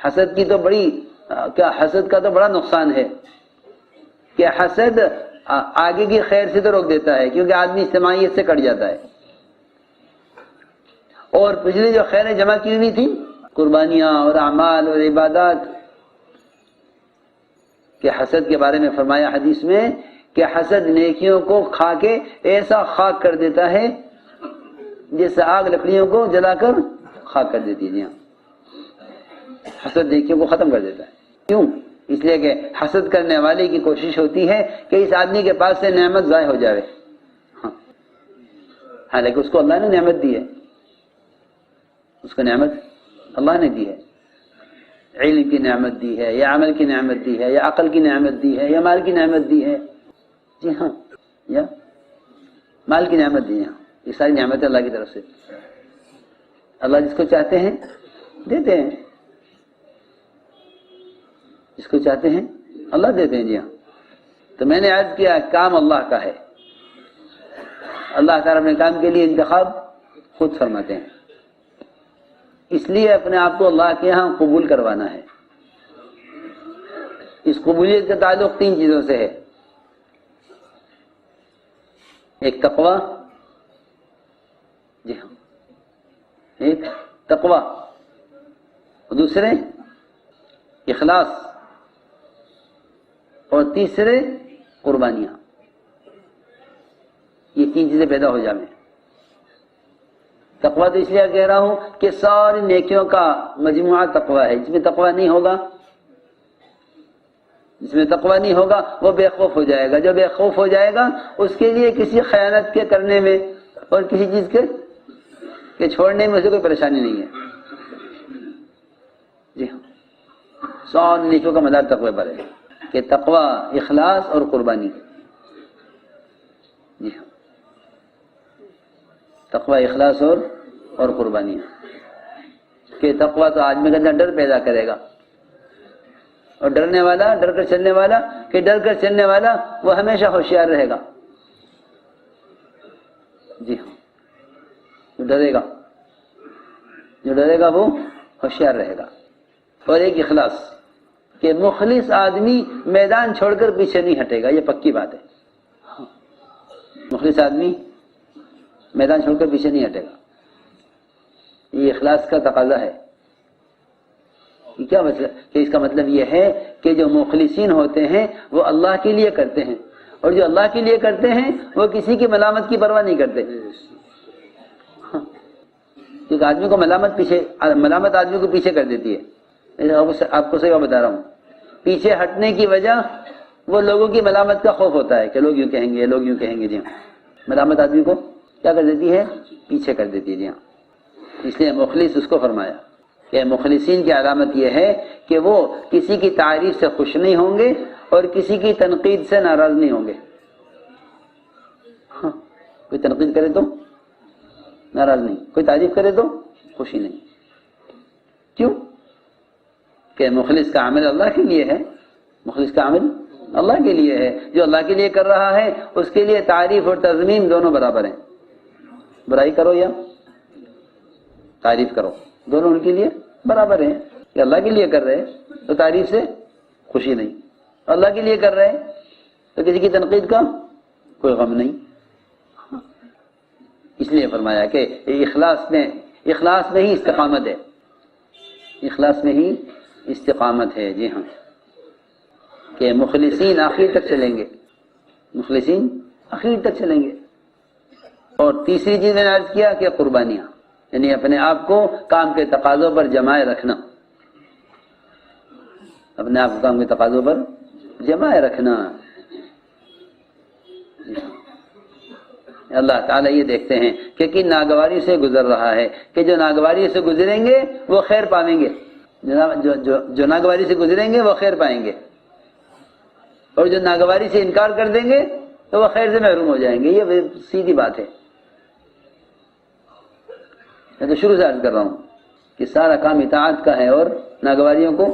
حسد کی تو بڑی حسد کا تو بڑا نقصان ہے کہ حسد آگے کی خیر سے تو روک دیتا ہے، کیونکہ آدمی اجتماعیت سے کٹ جاتا ہے، اور پچھلی جو خیریں جمع کی ہوئی تھی، قربانیاں اور اعمال اور عبادات، کہ حسد کے بارے میں فرمایا حدیث میں کہ حسد نیکیوں کو کھا کے ایسا خاک کر دیتا ہے جیسے آگ لکڑیوں کو جلا کر خاک کر دیتی ہے، حسد نیکیوں کو ختم کر دیتا ہے۔ کیوں؟ اس لیے کہ حسد کرنے والے کی کوشش ہوتی ہے کہ اس آدمی کے پاس سے نعمت ضائع ہو جائے، حالانکہ اس کو اللہ نے نعمت دی ہے، اس کو نعمت اللہ نے دی ہے، علم کی نعمت دی ہے، یا عمل کی نعمت دی ہے، یا عقل کی نعمت دی ہے، یا مال کی نعمت دی ہے، جی ہاں، یا مال کی نعمت دی ہے، یہ ساری نعمتیں اللہ کی طرف سے، اللہ جس کو چاہتے ہیں دیتے ہیں، جس کو چاہتے ہیں اللہ دیتے ہیں، جی ہاں۔ تو میں نے عرض کیا کام اللہ کا ہے، اللہ تعالیٰ اپنے کام کے لیے انتخاب خود فرماتے ہیں، اس لیے اپنے آپ کو اللہ کے ہاں قبول کروانا ہے۔ اس قبولیت کا تعلق 3 چیزوں سے ہے، ایک تقوی، جی ہاں، ایک تقوی، اور دوسرے اخلاص، اور تیسرے قربانیاں۔ یہ 3 چیزیں پیدا ہو جائیں تقویٰ تو اس لیے کہہ رہا ہوں کہ ساری نیکیوں کا مجموعہ تقویٰ ہے. جس میں تقویٰ نہیں ہوگا، جس میں تقویٰ نہیں ہوگا وہ بے خوف ہو جائے گا. جو بے خوف ہو جائے گا اس کے لیے کسی خیانت کے کرنے میں اور کسی چیز کے چھوڑنے میں اسے کوئی پریشانی نہیں ہے. جی ہاں، ساری نیکیوں کا مدار تقوی پر ہے کہ تقویٰ، اخلاص اور قربانی. جی ہاں، تقویٰ، اخلاص اور قربانی. کہ تقویٰ تو آدمی کے اندر ڈر پیدا کرے گا، اور ڈرنے والا، ڈر کر چلنے والا، کہ ڈر کر چلنے والا وہ ہمیشہ ہوشیار رہے گا. جی ہاں، جو ڈرے گا وہ ہوشیار رہے گا. اور ایک اخلاص، کہ مخلص آدمی میدان چھوڑ کر پیچھے نہیں ہٹے گا، یہ پکی بات ہے. مخلص آدمی میدان چھوڑ کر پیچھے نہیں ہٹے گا. یہ اخلاص کا تقاضا ہے. کیا مطلب؟ کہ اس کا مطلب یہ ہے کہ جو مخلصین ہوتے ہیں وہ اللہ کے لیے کرتے ہیں، اور جو اللہ کے لیے کرتے ہیں وہ کسی کی ملامت کی پرواہ نہیں کرتے. کیونکہ آدمی کو ملامت آدمی کو پیچھے کر دیتی ہے. آپ کو صحیح بتا رہا ہوں، پیچھے ہٹنے کی وجہ وہ لوگوں کی ملامت کا خوف ہوتا ہے کہ لوگ یوں کہیں گے، لوگ یوں کہیں گے. جی ہاں، ملامت آدمی کو کیا کر دیتی ہے؟ پیچھے کر دیتی ہے. جی ہاں، اس لیے مخلص اس کو فرمایا کہ مخلصین کی علامت یہ ہے کہ وہ کسی کی تعریف سے خوش نہیں ہوں گے اور کسی کی تنقید سے ناراض نہیں ہوں گے. ہاں، کوئی تنقید کرے تو ناراض نہیں، کوئی تعریف کرے تو خوشی نہیں. کیوں؟ کہ مخلص کا عمل اللہ کے لیے ہے. مخلص کا عمل اللہ کے لیے ہے. جو اللہ کے لیے کر رہا ہے اس کے لیے تعریف اور تذمیم دونوں برابر ہیں. برائی کرو یا تعریف کرو، دونوں ان کے لیے برابر ہیں. کہ اللہ کے لیے کر رہے تو تعریف سے خوشی نہیں، اللہ کے لیے کر رہے تو کسی کی تنقید کا کوئی غم نہیں. اس لیے فرمایا کہ اخلاص میں ہی استقامت ہے. اخلاص میں ہی استقامت ہے. جی ہاں، کہ مخلصین آخر تک چلیں گے. مخلصین آخر تک چلیں گے. اور تیسری چیز میں نے عرض کیا کہ قربانیاں، یعنی اپنے آپ کو کام کے تقاضوں پر جمائے رکھنا. اپنے آپ کو کام کے تقاضوں پر جمائے رکھنا. اللہ تعالیٰ یہ دیکھتے ہیں کہ کن ناگواری سے گزر رہا ہے، کہ جو ناگواری سے گزریں گے وہ خیر پائیں گے. جو ناگواری سے گزریں گے وہ خیر پائیں گے، اور جو ناگواری سے انکار کر دیں گے تو وہ خیر سے محروم ہو جائیں گے. یہ سیدھی بات ہے. میں تو شروع سے عرض کر رہا ہوں کہ سارا کام اطاعت کا ہے اور ناگواریوں کو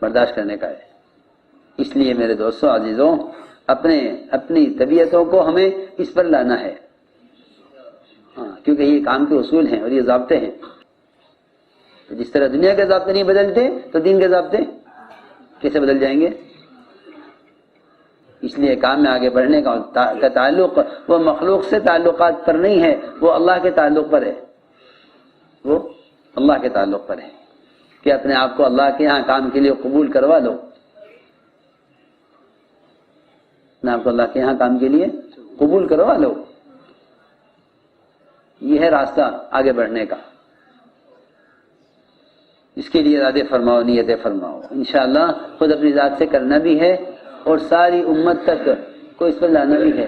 برداشت کرنے کا ہے. اس لیے میرے دوستوں عزیزوں، اپنی طبیعتوں کو ہمیں اس پر لانا ہے. ہاں، کیونکہ یہ کام کے اصول ہیں اور یہ ضابطے ہیں. جس طرح دنیا کے ضابطے نہیں بدلتے تو دین کے ضابطے کیسے بدل جائیں گے؟ اس لیے کام میں آگے بڑھنے کا تعلق وہ مخلوق سے تعلقات پر نہیں ہے، وہ اللہ کے تعلق پر ہے. وہ اللہ کے تعلق پر ہے کہ اپنے آپ کو اللہ کے ہاں کام کے لیے قبول کروا لو. اپنے آپ کو اللہ کے ہاں کام کے لیے قبول کروا لو. یہ ہے راستہ آگے بڑھنے کا. اس کے لیے ارادے فرماؤ، نیتیں فرماؤ. انشاءاللہ خود اپنی ذات سے کرنا بھی ہے اور ساری امت تک کو اس پر لانا بھی ہے.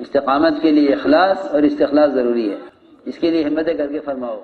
استقامت کے لیے اخلاص اور استخلاص ضروری ہے. اس کے لیے ہمتیں کر کے فرماؤ.